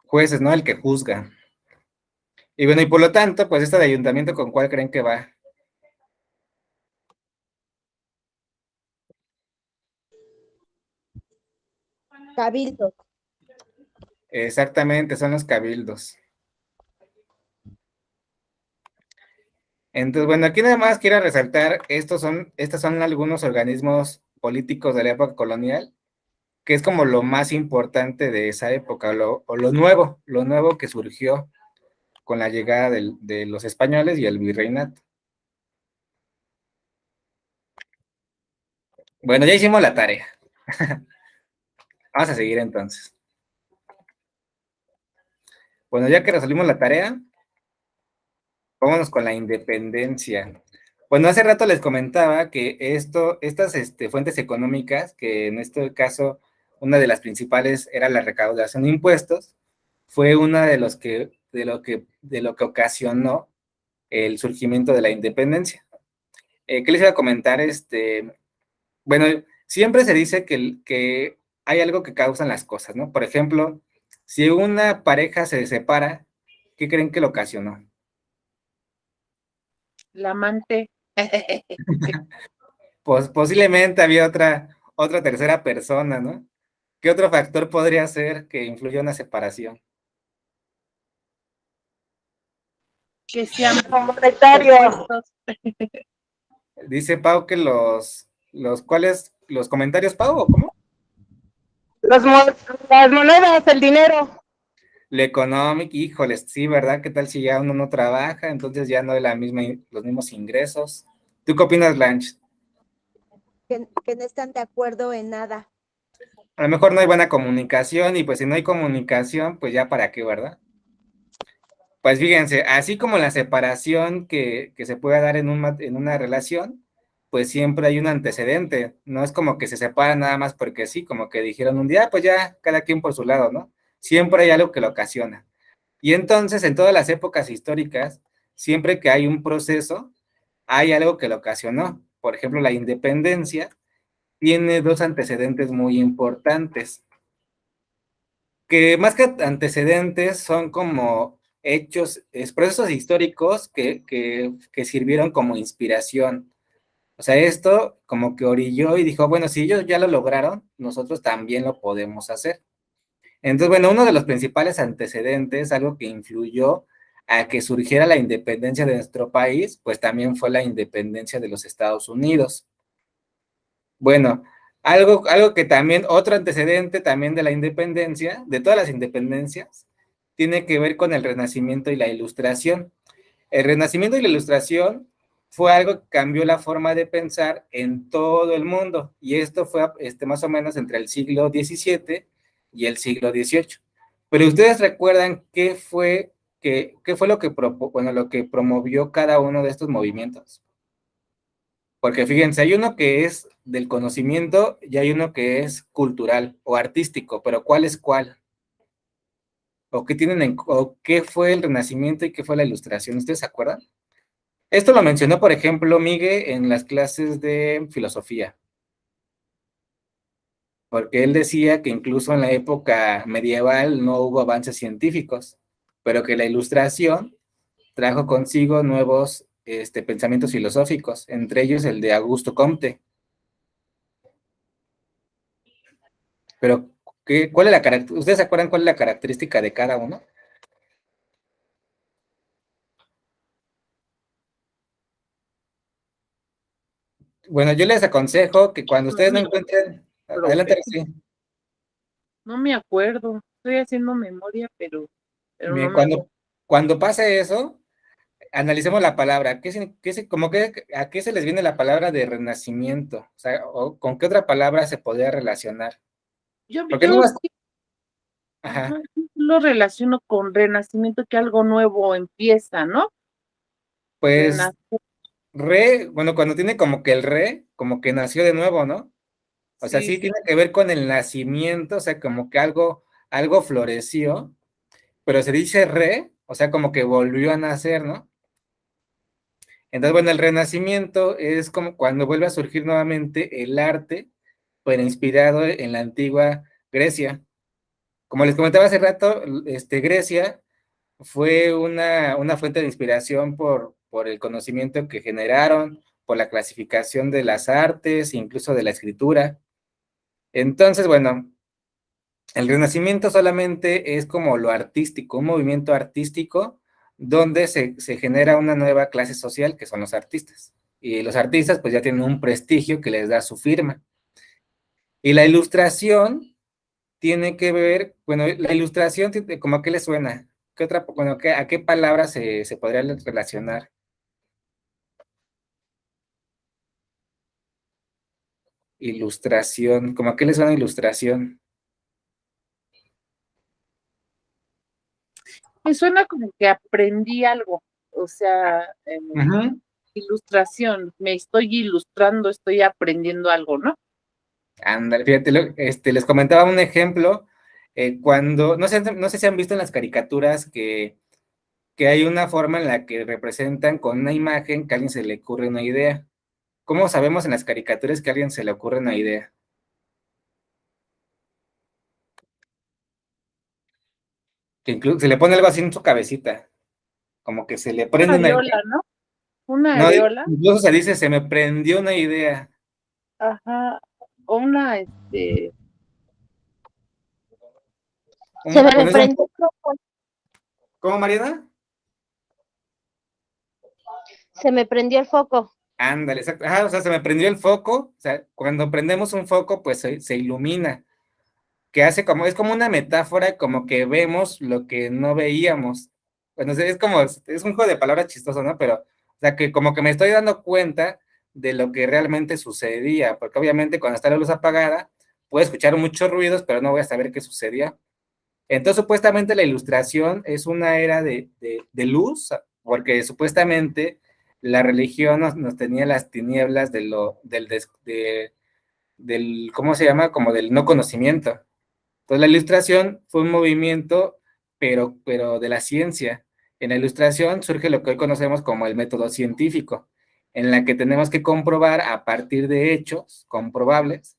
Jueces, ¿no? El que juzga. Y bueno, y por lo tanto, pues esta de ayuntamiento, ¿con cuál creen que va? Cabildo. Exactamente, son los cabildos. Entonces, bueno, aquí nada más quiero resaltar, estos son algunos organismos políticos de la época colonial, que es como lo más importante de esa época, o lo nuevo que surgió con la llegada de los españoles y el virreinato. Bueno, ya hicimos la tarea. Vamos a seguir entonces. Bueno, ya que resolvimos la tarea, vámonos con la independencia. Bueno, hace rato les comentaba que estas fuentes económicas, que en este caso una de las principales era la recaudación de impuestos, fue una de lo que ocasionó el surgimiento de la independencia. ¿Qué les iba a comentar? Bueno, siempre se dice que hay algo que causan las cosas, ¿no? Por ejemplo, si una pareja se separa, ¿qué creen que lo ocasionó? La amante. Pues posiblemente había otra tercera persona, ¿no? ¿Qué otro factor podría ser que influya en una separación? Que sean Monetario. opuestos. Dice Pau que ¿cuáles? ¿Los comentarios, Pau, o cómo? Las monedas, el dinero. Lo económico, híjoles, sí, ¿verdad? ¿Qué tal si ya uno no trabaja? Entonces ya no hay los mismos ingresos. ¿Tú qué opinas, Blanche? Que no están de acuerdo en nada. A lo mejor no hay buena comunicación y pues si no hay comunicación, pues ya para qué, ¿verdad? Pues fíjense, así como la separación que se puede dar en una relación, pues siempre hay un antecedente. No es como que se separan nada más porque sí, como que dijeron un día, pues ya cada quien por su lado, ¿no? Siempre hay algo que lo ocasiona. Y entonces, en todas las épocas históricas, siempre que hay un proceso, hay algo que lo ocasionó. Por ejemplo, la independencia tiene dos antecedentes muy importantes, que más que antecedentes son como hechos, procesos históricos que sirvieron como inspiración. O sea, esto como que orilló y dijo, bueno, si ellos ya lo lograron, nosotros también lo podemos hacer. Entonces, bueno, uno de los principales antecedentes, algo que influyó a que surgiera la independencia de nuestro país, pues también fue la independencia de los Estados Unidos. Bueno, algo que también, otro antecedente también de la independencia, de todas las independencias, tiene que ver con el Renacimiento y la Ilustración. El Renacimiento y la Ilustración fue algo que cambió la forma de pensar en todo el mundo, y esto fue más o menos entre el siglo XVII y el siglo XVIII. Pero ustedes recuerdan qué fue lo que promovió cada uno de estos movimientos. Porque fíjense, hay uno que es del conocimiento y hay uno que es cultural o artístico, pero ¿cuál es cuál? ¿O qué fue el Renacimiento y qué fue la Ilustración? ¿Ustedes se acuerdan? Esto lo mencionó, por ejemplo, Miguel en las clases de filosofía, porque él decía que incluso en la época medieval no hubo avances científicos, pero que la Ilustración trajo consigo nuevos pensamientos filosóficos, entre ellos el de Augusto Comte. Pero, ¿cuál es ¿ustedes se acuerdan cuál es la característica de cada uno? Bueno, yo les aconsejo que cuando ustedes no encuentren, adelante, sí. No me acuerdo. Estoy haciendo memoria, pero no Bien, me acuerdo. cuando pase eso, analicemos la palabra. ¿A qué se les viene la palabra de renacimiento? O sea, ¿con qué otra palabra se podría relacionar? Porque no Yo más. sí, Ajá. ajá, lo relaciono con renacimiento, que algo nuevo empieza, ¿no? Pues Renacer. bueno, cuando tiene como que el como que nació de nuevo, ¿no? O sea, Sí, sí tiene que ver con el nacimiento, o sea, como que algo floreció, pero se dice o sea, como que volvió a nacer, ¿no? Entonces, bueno, el renacimiento es como cuando vuelve a surgir nuevamente el arte, pero inspirado en la antigua Grecia. Como les comentaba hace rato, Grecia fue una fuente de inspiración por el conocimiento que generaron, por la clasificación de las artes, incluso de la escritura. Entonces, bueno, el Renacimiento solamente es como lo artístico, un movimiento artístico donde se genera una nueva clase social que son los artistas. Y los artistas pues ya tienen un prestigio que les da su firma. Y la ilustración tiene que ver, bueno, la ilustración, ¿cómo a qué le suena? ¿Qué otra, bueno, a qué palabra se podría relacionar? Ilustración, ¿cómo a qué le suena ilustración? me suena como que aprendí algo, o sea, Ujú. ilustración, me estoy ilustrando, estoy aprendiendo algo, ¿no? Ándale, fíjate, les comentaba un ejemplo, cuando, no sé si han visto en las caricaturas que hay una forma en la que representan con una imagen que a alguien se le ocurre una idea. ¿Cómo sabemos en las caricaturas que a alguien se le ocurre una idea? Que incluso se le pone algo así en su cabecita, como que se le Una prende una idea. areola, ¿no? Una No, areola, incluso se dice, se me prendió una idea. ajá, o una, Se me Bueno, prendió el foco, ¿cómo, Mariana? se me prendió el foco. Ándale, exacto. Ajá, o sea, se me prendió el foco. O sea, cuando prendemos un foco, pues se ilumina. Que hace como, es como una metáfora, como que vemos lo que no veíamos. Bueno, es como, es un juego de palabras chistoso, ¿no? Pero, o sea, que como que me estoy dando cuenta de lo que realmente sucedía, porque obviamente cuando está la luz apagada, puedo escuchar muchos ruidos, pero no voy a saber qué sucedía. Entonces, supuestamente la ilustración es una era de luz, porque supuestamente la religión nos tenía las tinieblas del, ¿cómo se llama? Como del no conocimiento. Entonces, la ilustración fue un movimiento, pero de la ciencia. En la ilustración surge lo que hoy conocemos como el método científico, en la que tenemos que comprobar a partir de hechos comprobables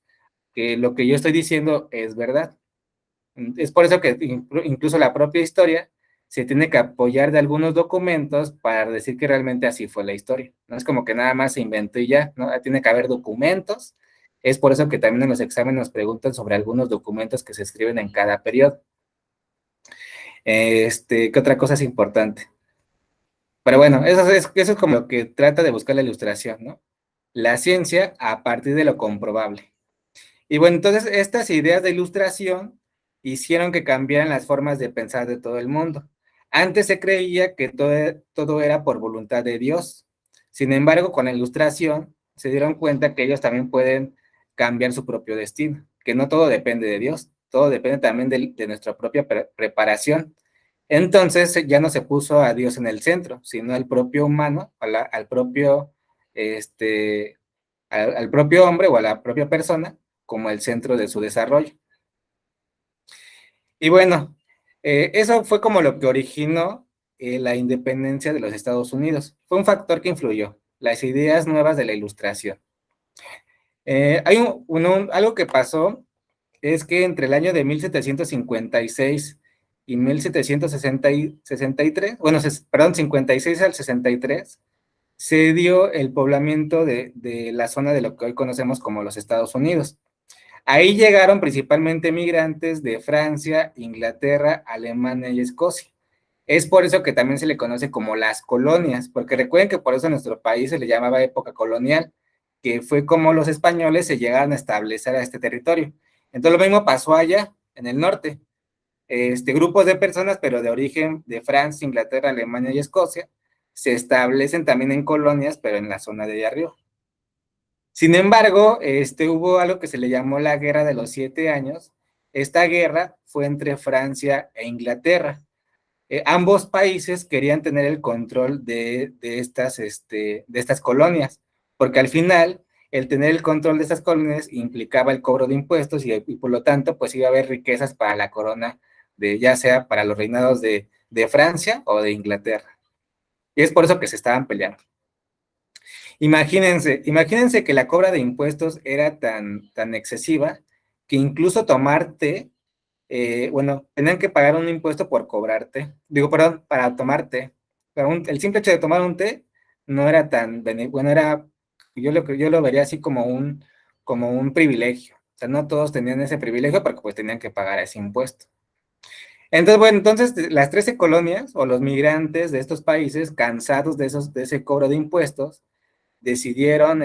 que lo que yo estoy diciendo es verdad. Es por eso que incluso la propia historia se tiene que apoyar de algunos documentos para decir que realmente así fue la historia. No es como que nada más se inventó y ya, ¿no? Tiene que haber documentos. Es por eso que también en los exámenes nos preguntan sobre algunos documentos que se escriben en cada periodo. ¿Qué otra cosa es importante? Pero bueno, eso es como lo que trata de buscar la ilustración, ¿no? La ciencia a partir de lo comprobable. Y bueno, entonces estas ideas de ilustración hicieron que cambiaran las formas de pensar de todo el mundo. Antes se creía que todo era por voluntad de Dios. Sin embargo, con la ilustración se dieron cuenta que ellos también pueden cambiar su propio destino, que no todo depende de Dios, todo depende también de nuestra propia preparación. Entonces ya no se puso a Dios en el centro, sino al propio humano, al propio, al propio hombre o a la propia persona como el centro de su desarrollo. Y bueno, eso fue como lo que originó la independencia de los Estados Unidos. Fue un factor que influyó, las ideas nuevas de la ilustración. Hay algo que pasó, es que entre el año de 1756 y 1763, bueno, perdón, 56 al 63, se dio el poblamiento de la zona de lo que hoy conocemos como los Estados Unidos. Ahí llegaron principalmente migrantes de Francia, Inglaterra, Alemania y Escocia. Es por eso que también se le conoce como las colonias, porque recuerden que por eso a nuestro país se le llamaba época colonial, que fue como los españoles se llegaron a establecer a este territorio. Entonces lo mismo pasó allá, en el norte. Grupos de personas, pero de origen de Francia, Inglaterra, Alemania y Escocia, se establecen también en colonias, pero en la zona de allá arriba. Sin embargo, hubo algo que se le llamó la Guerra de los 7 Años. Esta guerra fue entre Francia e Inglaterra. Ambos países querían tener el control de estas colonias, porque al final el tener el control de estas colonias implicaba el cobro de impuestos y por lo tanto, pues iba a haber riquezas para la corona, ya sea para los reinados de Francia o de Inglaterra. Y es por eso que se estaban peleando. Imagínense que la cobra de impuestos era tan excesiva que incluso tomar té, tenían que pagar un impuesto por cobrarte, perdón, para tomar té. Pero el simple hecho de tomar un té no era yo lo vería así como un privilegio. O sea, no todos tenían ese privilegio porque pues tenían que pagar ese impuesto. Entonces las 13 colonias o los migrantes de estos países, cansados de ese cobro de impuestos, decidieron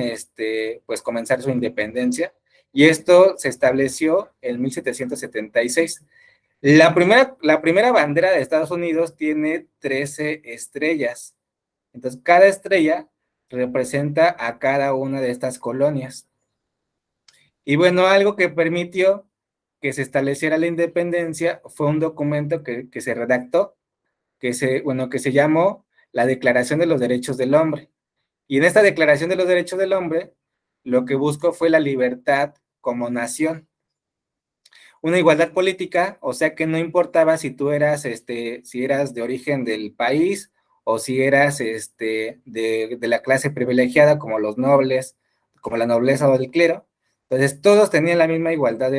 pues comenzar su independencia, y esto se estableció en 1776. La primera bandera de Estados Unidos tiene 13 estrellas. Entonces, cada estrella representa a cada una de estas colonias. Y bueno, algo que permitió que se estableciera la independencia fue un documento que se redactó, que se llamó la Declaración de los Derechos del Hombre. Y en esta Declaración de los Derechos del Hombre, lo que buscó fue la libertad como nación. Una igualdad política, o sea que no importaba si tú eras, si eras de origen del país o si eras de la clase privilegiada como los nobles, como la nobleza o el clero. Entonces todos tenían la misma igualdad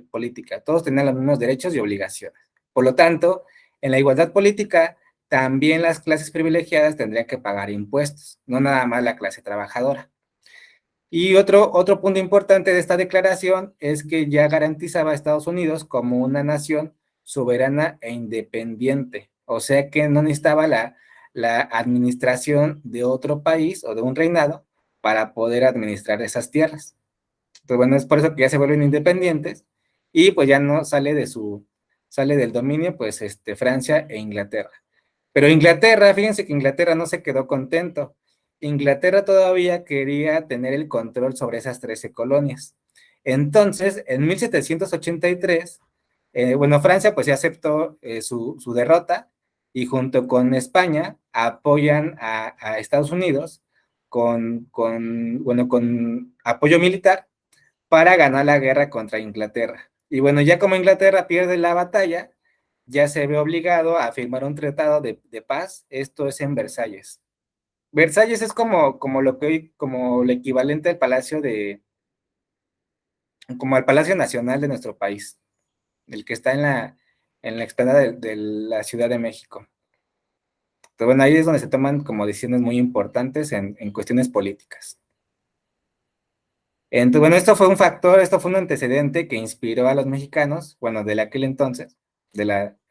política, todos tenían los mismos derechos y obligaciones. Por lo tanto, en la igualdad política, también las clases privilegiadas tendrían que pagar impuestos, no nada más la clase trabajadora. Y otro punto importante de esta declaración es que ya garantizaba a Estados Unidos como una nación soberana e independiente, o sea que no necesitaba la administración de otro país o de un reinado para poder administrar esas tierras. Entonces, bueno, es por eso que ya se vuelven independientes y pues ya no sale del dominio, pues, Francia e Inglaterra. Pero Inglaterra, fíjense que Inglaterra no se quedó contento. Inglaterra todavía quería tener el control sobre esas 13 colonias. Entonces, en 1783, Francia pues ya aceptó su derrota y junto con España apoyan a Estados Unidos con apoyo militar para ganar la guerra contra Inglaterra. Y bueno, ya como Inglaterra pierde la batalla, ya se ve obligado a firmar un tratado de paz. Esto es en Versalles. Versalles es como lo que hoy, como el equivalente al como al Palacio Nacional de nuestro país, el que está en la explanada de la Ciudad de México. Entonces, bueno, ahí es donde se toman como decisiones muy importantes en cuestiones políticas. Entonces, bueno, esto fue un antecedente que inspiró a los mexicanos, bueno, de aquel entonces,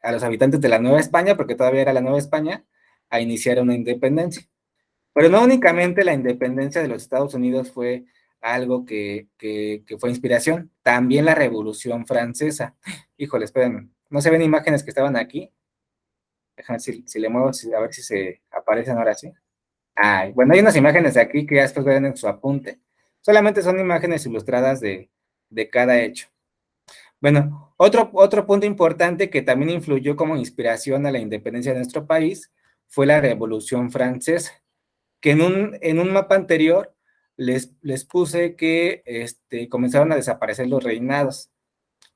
a los habitantes de la Nueva España, porque todavía era la Nueva España, a iniciar una independencia. Pero no únicamente la independencia de los Estados Unidos fue algo que fue inspiración, también la Revolución Francesa. Híjole, espérenme, ¿no se ven imágenes que estaban aquí? Déjame ver si le muevo, a ver si se aparecen ahora sí. Bueno, hay unas imágenes de aquí que ya después ven en su apunte. Solamente son imágenes ilustradas de cada hecho. Bueno, otro punto importante que también influyó como inspiración a la independencia de nuestro país fue la Revolución Francesa, que en un mapa anterior les puse que comenzaron a desaparecer los reinados.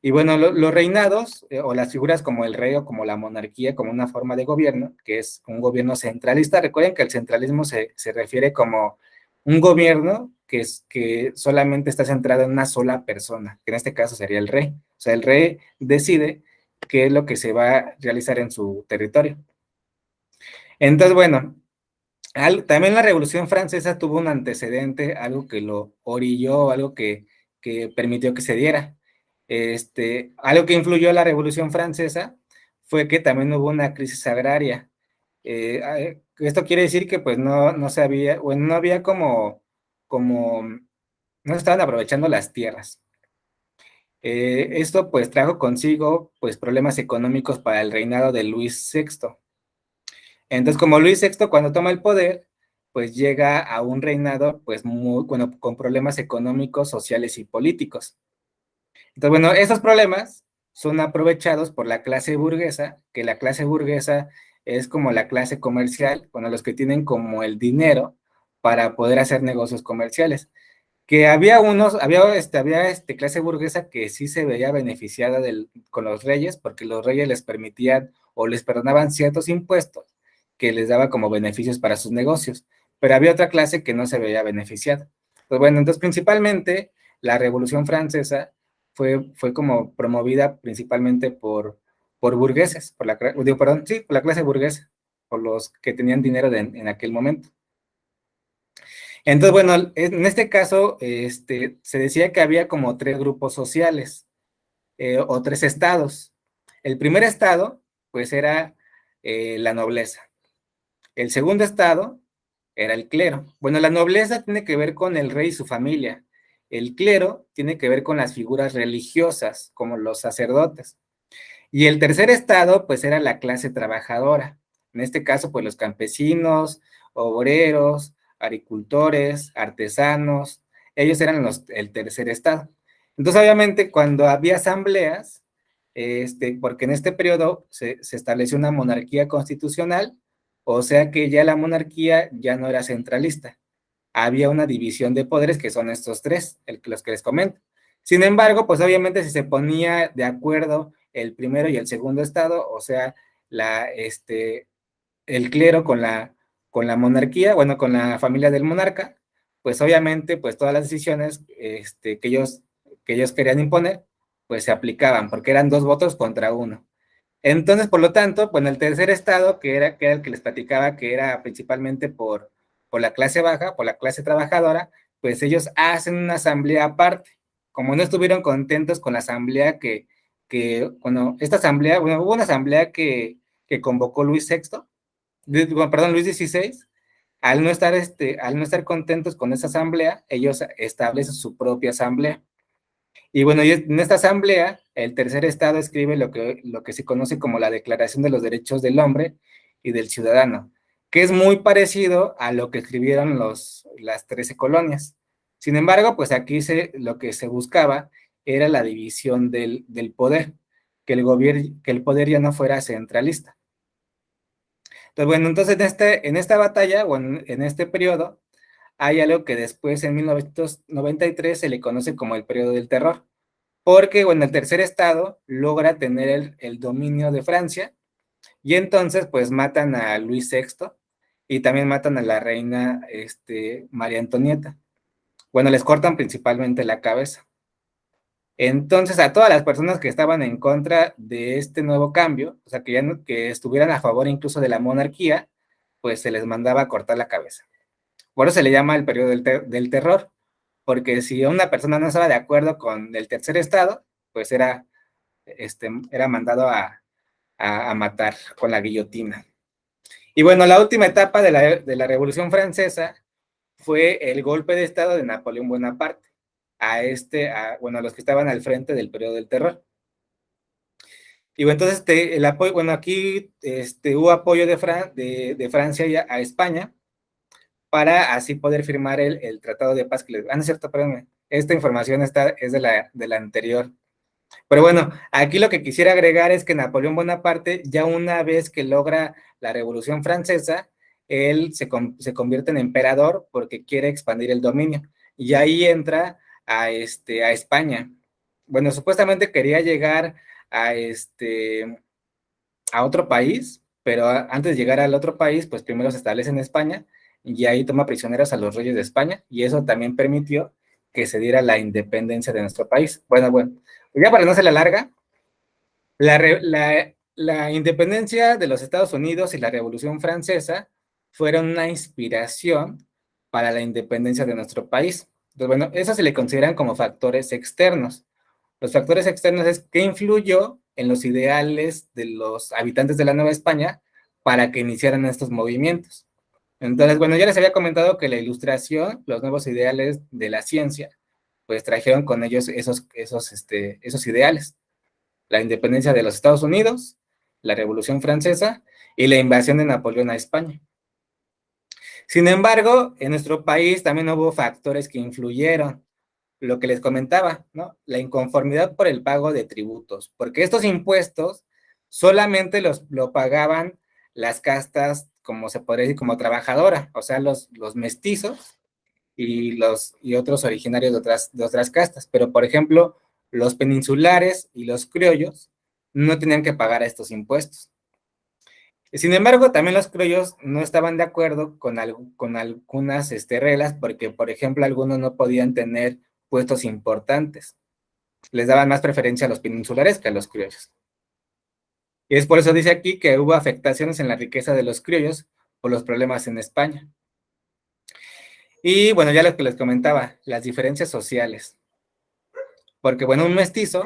Y bueno, los reinados, o las figuras como el rey o como la monarquía, como una forma de gobierno, que es un gobierno centralista. Recuerden que el centralismo se refiere como un gobierno que solamente está centrado en una sola persona, que en este caso sería el rey. O sea, el rey decide qué es lo que se va a realizar en su territorio. Entonces, bueno, también la Revolución Francesa tuvo un antecedente, algo que lo orilló, algo que permitió que se diera. Algo que influyó a la Revolución Francesa fue que también hubo una crisis agraria. Esto quiere decir que pues no se había, bueno, no había como no se estaban aprovechando las tierras. Esto pues trajo consigo pues problemas económicos para el reinado de Luis VI. Entonces, como Luis VI cuando toma el poder, pues llega a un reinado pues con problemas económicos, sociales y políticos. Entonces, bueno, esos problemas son aprovechados por la clase burguesa, que la clase burguesa es como la clase comercial, los que tienen como el dinero para poder hacer negocios comerciales. que había clase burguesa que sí se veía beneficiada con los reyes, porque los reyes les permitían o les perdonaban ciertos impuestos que les daba como beneficios para sus negocios, pero había otra clase que no se veía beneficiada. Pues bueno, entonces principalmente la Revolución Francesa fue como promovida principalmente por burgueses, por la clase burguesa, por los que tenían dinero en aquel momento. Entonces, bueno, en este caso, se decía que había como 3 grupos sociales, o 3 estados. El primer estado, pues era la nobleza. El segundo estado era el clero. Bueno, la nobleza tiene que ver con el rey y su familia. El clero tiene que ver con las figuras religiosas, como los sacerdotes. Y el tercer estado, pues era la clase trabajadora. En este caso, pues los campesinos, obreros, agricultores, artesanos, ellos eran el tercer estado. Entonces, obviamente, cuando había asambleas, porque en este periodo se estableció una monarquía constitucional, o sea que ya la monarquía ya no era centralista. Había una división de poderes que son estos 3, los que les comento. Sin embargo, pues obviamente si se ponía de acuerdo el primero y el segundo estado, o sea, el clero con la monarquía, bueno, con la familia del monarca, pues obviamente, pues todas las decisiones que ellos querían imponer, pues se aplicaban, porque eran 2 votos contra 1. Entonces, por lo tanto, bueno, el tercer estado, que era el que les platicaba, que era principalmente por la clase baja, por la clase trabajadora, pues ellos hacen una asamblea aparte. Como no estuvieron contentos con la asamblea bueno, esta asamblea, bueno, hubo una asamblea que convocó Luis VI, perdón, Luis XVI. Al no estar contentos con esa asamblea, ellos establecen su propia asamblea. Y bueno, y en esta asamblea, el tercer estado escribe lo que se conoce como la Declaración de los Derechos del Hombre y del Ciudadano, que es muy parecido a lo que escribieron las 13 colonias. Sin embargo, pues aquí lo que se buscaba era la división del poder, que el poder ya no fuera centralista. Entonces, bueno, entonces en esta batalla, o en este periodo, hay algo que después en 1993 se le conoce como el periodo del terror, porque, bueno, el tercer estado logra tener el dominio de Francia, y entonces, pues, matan a Luis VI, y también matan a la reina, María Antonieta. Bueno, les cortan principalmente la cabeza. Entonces, a todas las personas que estaban en contra de este nuevo cambio, o sea, que estuvieran a favor incluso de la monarquía, pues se les mandaba a cortar la cabeza. Por eso se le llama el periodo del terror, porque si una persona no estaba de acuerdo con el tercer estado, pues era mandado a matar con la guillotina. Y bueno, la última etapa de la Revolución Francesa fue el golpe de estado de Napoleón Bonaparte a los que estaban al frente del periodo del terror. Y bueno, entonces el apoyo, bueno, aquí hubo apoyo de Francia a España para así poder firmar el tratado de paz que les... no es cierto, perdónme, esta información es de la anterior. Pero bueno, aquí lo que quisiera agregar es que Napoleón Bonaparte, ya una vez que logra la Revolución Francesa, él se convierte en emperador porque quiere expandir el dominio. Y ahí entra a España. Bueno, supuestamente quería llegar a otro país, pero antes de llegar al otro país, pues primero se establece en España y ahí toma prisioneros a los reyes de España, y eso también permitió que se diera la independencia de nuestro país. Bueno, ya para no ser la larga, la independencia de los Estados Unidos y la Revolución Francesa fueron una inspiración para la independencia de nuestro país. Entonces, bueno, eso se le consideran como factores externos. Los factores externos es qué influyó en los ideales de los habitantes de la Nueva España para que iniciaran estos movimientos. Entonces, bueno, ya les había comentado que la Ilustración, los nuevos ideales de la ciencia, pues trajeron con ellos esos ideales. La independencia de los Estados Unidos, la Revolución Francesa y la invasión de Napoleón a España. Sin embargo, en nuestro país también hubo factores que influyeron. Lo que les comentaba, ¿no? La inconformidad por el pago de tributos, porque estos impuestos solamente lo pagaban las castas, como se podría decir, como trabajadora, o sea, los mestizos, y otros originarios de otras castas. Pero, por ejemplo, los peninsulares y los criollos no tenían que pagar estos impuestos. Sin embargo, también los criollos no estaban de acuerdo con algunas reglas, porque, por ejemplo, algunos no podían tener puestos importantes. Les daban más preferencia a los peninsulares que a los criollos. Y es por eso dice aquí que hubo afectaciones en la riqueza de los criollos por los problemas en España. Y bueno, ya lo que les comentaba, las diferencias sociales. Porque, bueno, un mestizo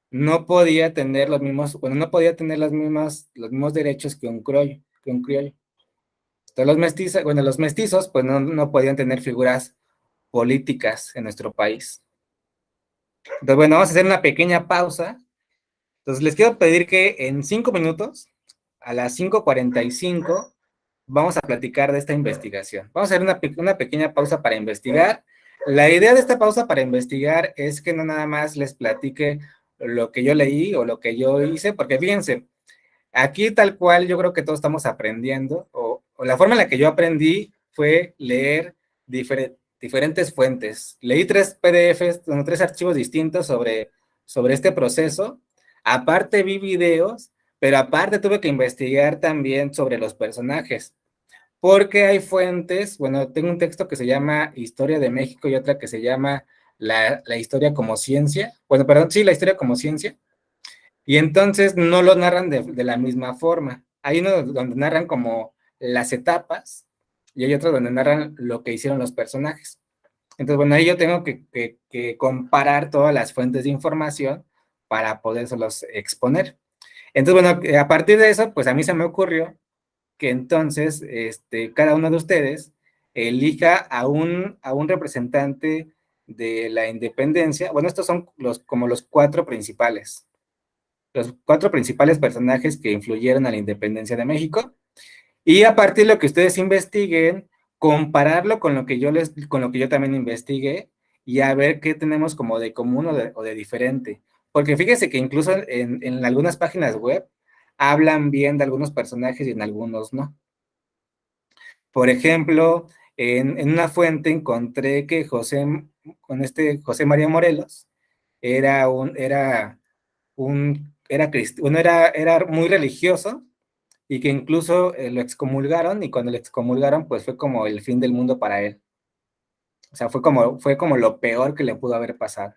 no podía tener los mismos, bueno, no podía tener los mismos derechos que un criollo. Entonces, los mestizos, pues no podían tener figuras políticas en nuestro país. Entonces, bueno, vamos a hacer una pequeña pausa. Entonces, les quiero pedir que en 5 minutos, a las 5:45, vamos a platicar de esta investigación. Vamos a hacer una pequeña pausa para investigar. La idea de esta pausa para investigar es que no nada más les platique lo que yo leí o lo que yo hice, porque fíjense, aquí tal cual yo creo que todos estamos aprendiendo, o la forma en la que yo aprendí fue leer diferentes fuentes. Leí 3 PDFs, bueno, 3 archivos distintos sobre este proceso. Aparte vi videos, pero aparte tuve que investigar también sobre los personajes. Porque hay fuentes, bueno, tengo un texto que se llama Historia de México y otra que se llama la historia como ciencia. Bueno, perdón, sí, la historia como ciencia. Y entonces no lo narran de la misma forma. Hay uno donde narran como las etapas y hay otro donde narran lo que hicieron los personajes. Entonces, bueno, ahí yo tengo que comparar todas las fuentes de información para podérselos exponer. Entonces, bueno, a partir de eso, pues a mí se me ocurrió que entonces cada uno de ustedes elija a un representante de la independencia. Bueno, estos son como los 4 principales personajes que influyeron a la independencia de México, y a partir de lo que ustedes investiguen, compararlo con lo que yo también investigué, y a ver qué tenemos como de común o de diferente. Porque fíjense que incluso en algunas páginas web hablan bien de algunos personajes y en algunos no. Por ejemplo, en una fuente encontré que José María Morelos era era muy religioso, y que incluso lo excomulgaron, y cuando lo excomulgaron, pues fue como el fin del mundo para él. O sea, fue como lo peor que le pudo haber pasado.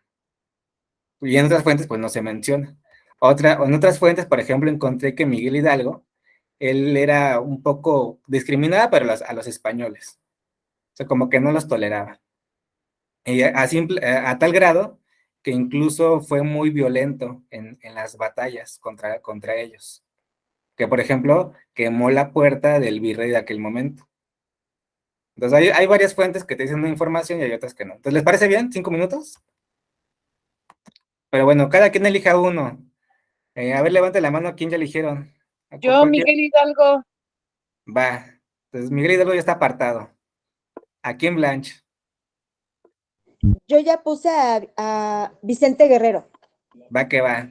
Y en otras fuentes, pues no se menciona. En otras fuentes, por ejemplo, encontré que Miguel Hidalgo, él era un poco discriminado, pero a los españoles. O sea, como que no los toleraba. Y a tal grado que incluso fue muy violento en las batallas contra ellos. Que, por ejemplo, quemó la puerta del virrey de aquel momento. Entonces, hay varias fuentes que te dicen una información y hay otras que no. Entonces, ¿les parece bien? ¿5 minutos? Pero bueno, cada quien elija uno. A ver, levante la mano, ¿quién ya eligieron? Yo, Miguel Hidalgo. Va. Entonces, Miguel Hidalgo ya está apartado. ¿A quién Blanche? Yo ya puse a Vicente Guerrero. Va que va.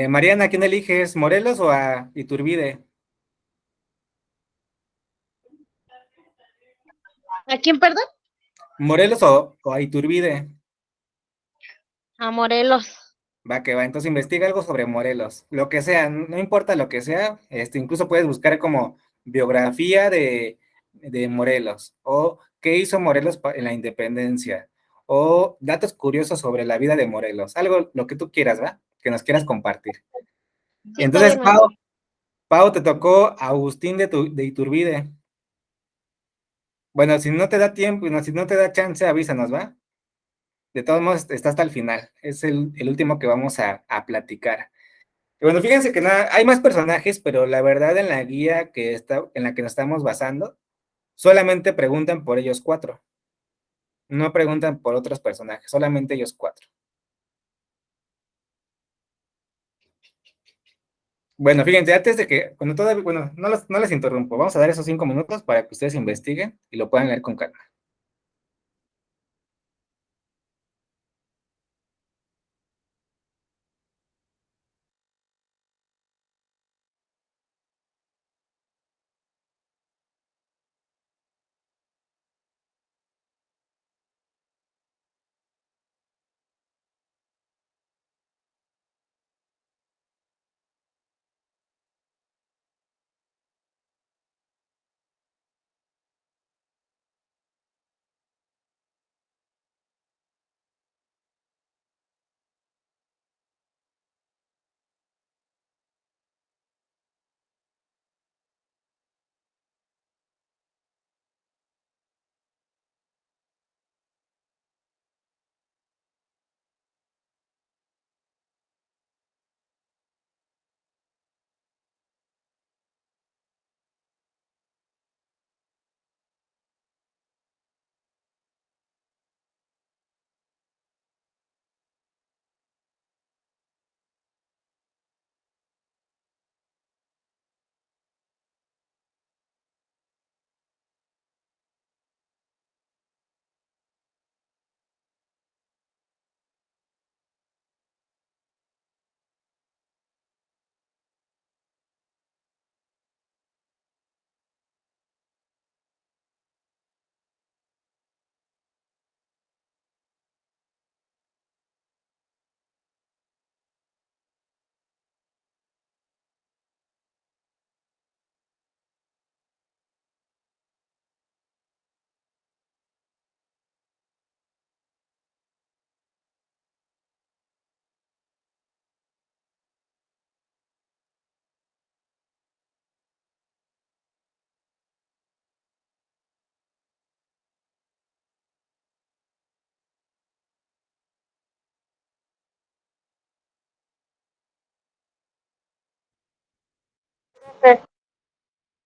Mariana, ¿a quién eliges? ¿Morelos o a Iturbide? ¿A quién, perdón? ¿Morelos o a Iturbide? A Morelos. Va que va, entonces investiga algo sobre Morelos, lo que sea, no importa lo que sea, incluso puedes buscar como biografía de Morelos, o qué hizo Morelos en la independencia, o datos curiosos sobre la vida de Morelos, algo, lo que tú quieras, ¿va? Que nos quieras compartir. Sí, está Entonces, bien, maestro. Pau, te tocó Agustín de Iturbide. Bueno, si no te da tiempo, si no te da chance, avísanos, ¿va? De todos modos, está hasta el final, es el último que vamos a platicar. Bueno, fíjense que nada, hay más personajes, pero la verdad en la guía en la que nos estamos basando, solamente preguntan por ellos 4. No preguntan por otros personajes, solamente ellos 4. Bueno, fíjense, antes de que, bueno, no les interrumpo, vamos a dar esos 5 minutos para que ustedes investiguen y lo puedan leer con calma.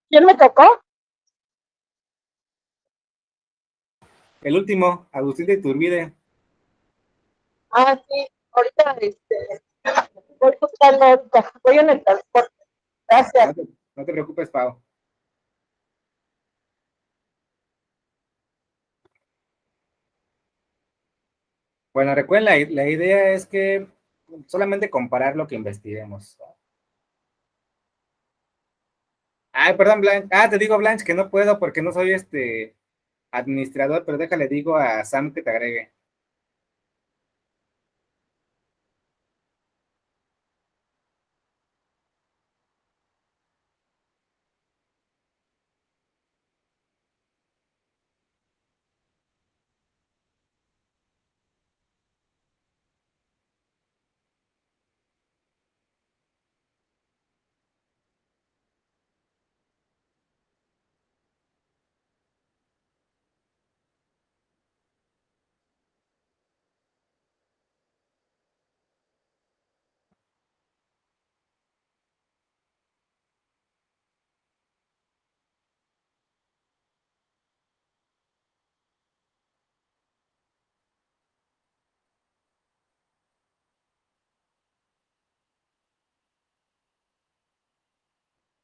¿Quién me tocó? El último, Agustín de Iturbide. Ah, sí, ahorita, voy buscando ahorita, voy en el transporte. Gracias. No te preocupes, Pau. Bueno, recuerden, la idea es que solamente comparar lo que investiguemos. Ay, perdón, Blanche. Ah, te digo, Blanche, que no puedo porque no soy administrador, pero déjale, digo a Sam que te agregue.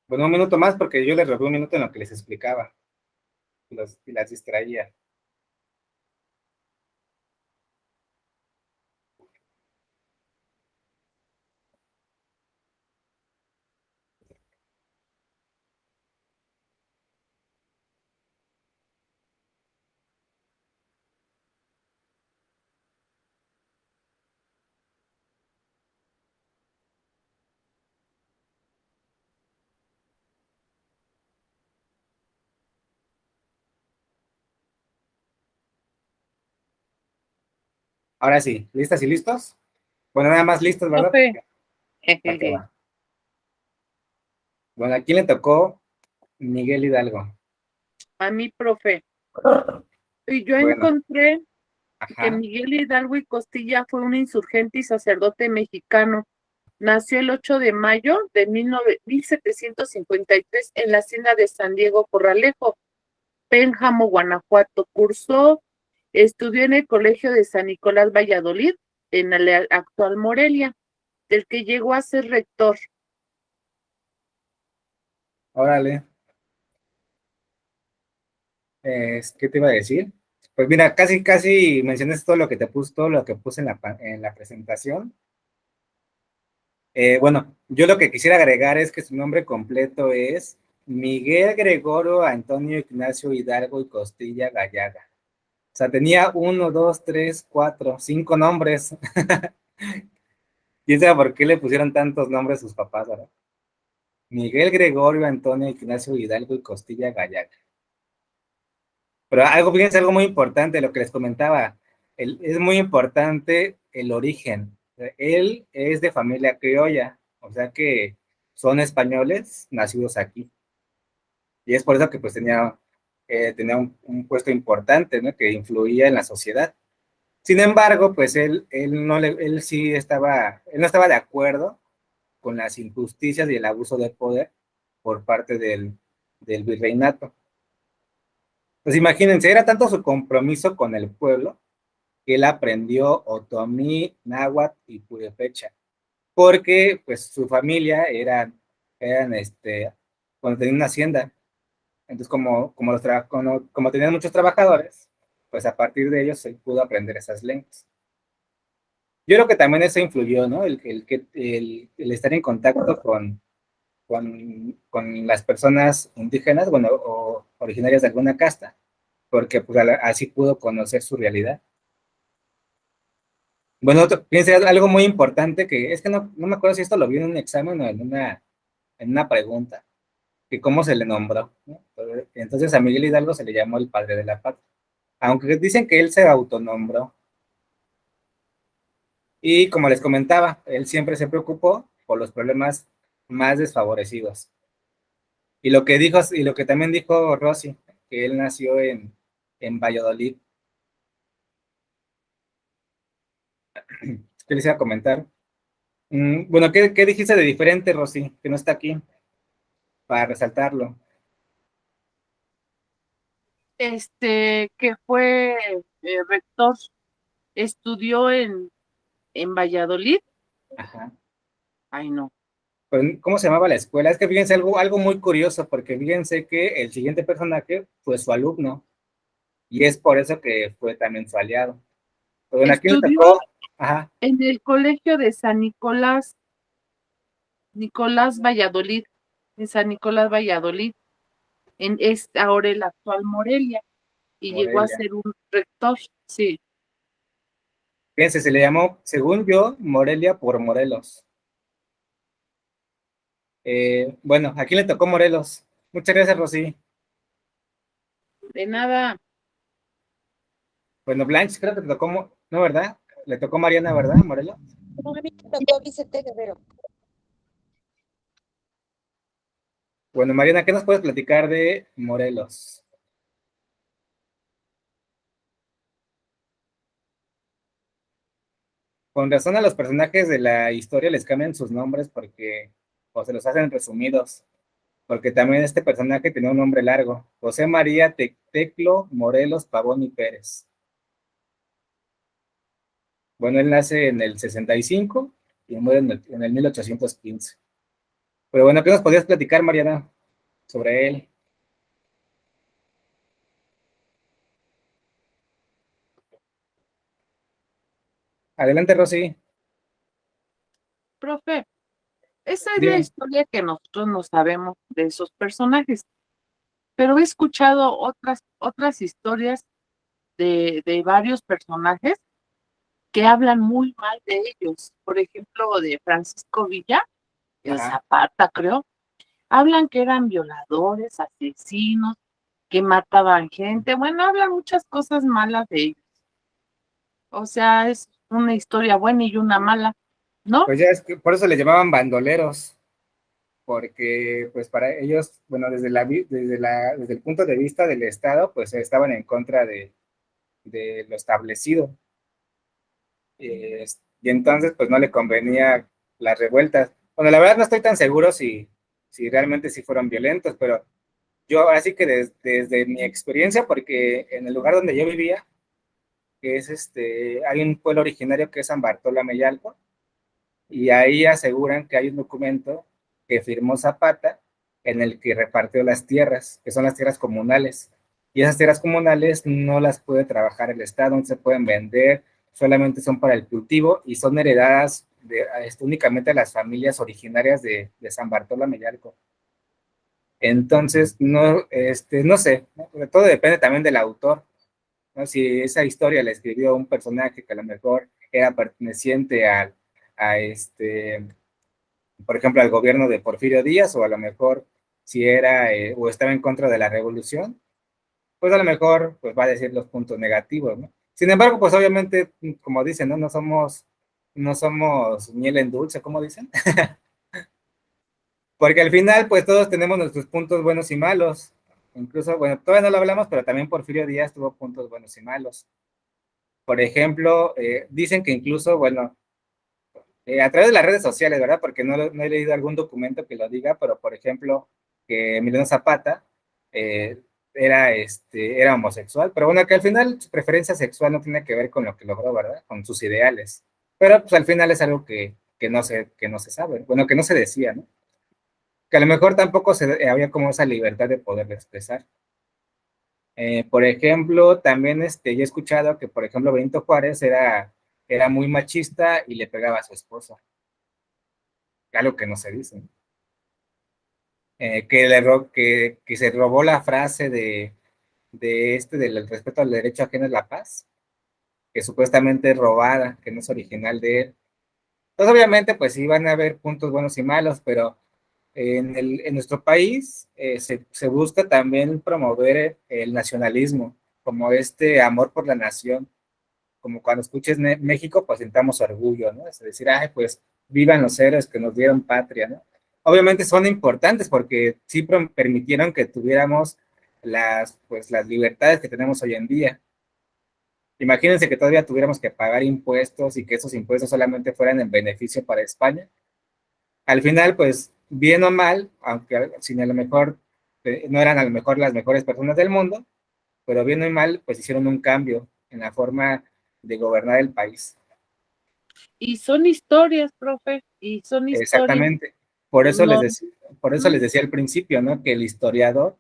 Bueno, un minuto más porque yo les robé un minuto en lo que les explicaba y las distraía. Ahora sí, ¿listas y listos? Bueno, nada más listos, ¿verdad? Profe, ¿Para qué va? Bueno, ¿a quién le tocó Miguel Hidalgo? a mí, profe. Y yo Bueno, encontré que ajá. Miguel Hidalgo y Costilla fue un insurgente y sacerdote mexicano. Nació el 8 de mayo de 1753 en la hacienda de San Diego Corralejo, Pénjamo, Guanajuato. Estudió en el Colegio de San Nicolás Valladolid, en la actual Morelia, del que llegó a ser rector. Órale. ¿Qué te iba a decir? Pues mira, casi mencionaste todo lo que te puse, todo lo que puse en la presentación. Bueno, yo lo que quisiera agregar es que su nombre completo es Miguel Gregorio Antonio Ignacio Hidalgo y Costilla Gallaga. O sea, tenía 5 nombres. ¿Quién sabe por qué le pusieron tantos nombres a sus papás, verdad? Miguel Gregorio Antonio Ignacio Hidalgo y Costilla Gallaga. Pero fíjense, algo muy importante, lo que les comentaba, es muy importante el origen. Él es de familia criolla, o sea que son españoles nacidos aquí. Y es por eso que pues tenía un puesto importante, ¿no? Que influía en la sociedad. Sin embargo, pues él no estaba de acuerdo con las injusticias y el abuso de poder por parte del virreinato. Pues imagínense, era tanto su compromiso con el pueblo que él aprendió otomí, náhuatl y purépecha, porque pues su familia eran cuando tenían una hacienda, entonces como tenían muchos trabajadores, pues a partir de ellos se pudo aprender esas lenguas. Yo creo que también eso influyó, ¿no? El estar en contacto con las personas indígenas, bueno, o originarias de alguna casta, porque pues así pudo conocer su realidad. Bueno, piensa algo muy importante que es que no me acuerdo si esto lo vi en un examen o en una pregunta, que cómo se le nombró, ¿no? Entonces a Miguel Hidalgo se le llamó el padre de la patria, aunque dicen que él se autonombró. Y como les comentaba, él siempre se preocupó por los problemas más desfavorecidos. Y lo que también dijo Rosy, que él nació en Valladolid. ¿Qué les iba a comentar? Bueno, ¿qué dijiste de diferente, Rosy, que no está aquí? para resaltarlo. Que fue rector, estudió en Valladolid. Ajá. Ay, no. Pues, ¿cómo se llamaba la escuela? Es que fíjense algo muy curioso, porque fíjense que el siguiente personaje fue su alumno, y es por eso que fue también su aliado. Pero bueno, aquí le Estudió tocó, ajá, en el colegio de San Nicolás Valladolid, en San Nicolás Valladolid, es ahora el actual Morelia, y llegó a Morelia. ser un rector, sí. Fíjense, se le llamó, según yo, Morelia por Morelos. Bueno, aquí le tocó Morelos. Muchas gracias, Rosy. De nada. Bueno, Blanche, creo que te tocó, no, ¿verdad? Le tocó Mariana, ¿verdad, Morelos? No, a mí me tocó Vicente Guerrero. Bueno, Mariana, ¿qué nos puedes platicar de Morelos? Con razón a los personajes de la historia les cambian sus nombres porque, o se los hacen resumidos, porque también este personaje tenía un nombre largo, José María Teclo Morelos Pavón y Pérez. Bueno, él nace en el 65 y muere en el 1815. Pero bueno, ¿qué nos podrías platicar, Mariana, sobre él? Adelante, Rosy. Profe, esa es la Dime. historia que nosotros no sabemos de esos personajes, pero he escuchado otras historias de varios personajes que hablan muy mal de ellos. Por ejemplo, de Francisco Villa, el Ajá. Zapata, creo. Hablan que eran violadores, asesinos, que mataban gente. Bueno, hablan muchas cosas malas de ellos. O sea, es una historia buena y una mala, ¿no? Pues ya es que por eso le llamaban bandoleros, porque pues para ellos, bueno, desde el punto de vista del Estado, pues estaban en contra de lo establecido. Y entonces pues no le convenía las revueltas. Bueno, la verdad no estoy tan seguro si realmente sí fueron violentos, pero yo ahora sí que desde mi experiencia, porque en el lugar donde yo vivía, que es hay un pueblo originario que es San Bartolomé Yalco, y ahí aseguran que hay un documento que firmó Zapata en el que repartió las tierras, que son las tierras comunales. Y esas tierras comunales no las puede trabajar el Estado, no se pueden vender, solamente son para el cultivo y son heredadas únicamente a las familias originarias de San Bartolomé Yalco. Entonces, no sé, ¿no? Todo depende también del autor, ¿no? Si esa historia la escribió un personaje que a lo mejor era perteneciente a por ejemplo, al gobierno de Porfirio Díaz, o a lo mejor si era o estaba en contra de la revolución, pues a lo mejor pues va a decir los puntos negativos, ¿no? Sin embargo, pues obviamente, como dicen, ¿no? No somos miel en dulce, como dicen. Porque al final, pues todos tenemos nuestros puntos buenos y malos. Incluso, bueno, todavía no lo hablamos, pero también Porfirio Díaz tuvo puntos buenos y malos. Por ejemplo, dicen que incluso, bueno, a través de las redes sociales, ¿verdad? Porque no he leído algún documento que lo diga, pero por ejemplo, que Emiliano Zapata eh, era homosexual, pero bueno, que al final su preferencia sexual no tiene que ver con lo que logró, ¿verdad? Con sus ideales. Pero pues al final es algo que no se sabe, bueno, que no se decía, ¿no? Que a lo mejor tampoco había como esa libertad de poder expresar. Por ejemplo, también ya he escuchado que, por ejemplo, Benito Juárez era muy machista y le pegaba a su esposa, algo que no se dice. Que se robó la frase del respeto al derecho ajeno es la paz, que supuestamente es robada, que no es original de él. Entonces, obviamente, pues sí van a haber puntos buenos y malos, pero en nuestro país se busca también promover el nacionalismo, como este amor por la nación, como cuando escuches México, pues sintamos orgullo, ¿no? Es decir, ay, pues vivan los héroes que nos dieron patria, ¿no? Obviamente son importantes porque sí permitieron que tuviéramos las libertades que tenemos hoy en día. Imagínense que todavía tuviéramos que pagar impuestos y que esos impuestos solamente fueran en beneficio para España. Al final, pues bien o mal, aunque sin a lo mejor no eran a lo mejor las mejores personas del mundo, pero bien o mal, pues hicieron un cambio en la forma de gobernar el país. Y son historias, profe, y son historias. Exactamente. Por eso No, por eso les decía al principio, ¿no? Que el historiador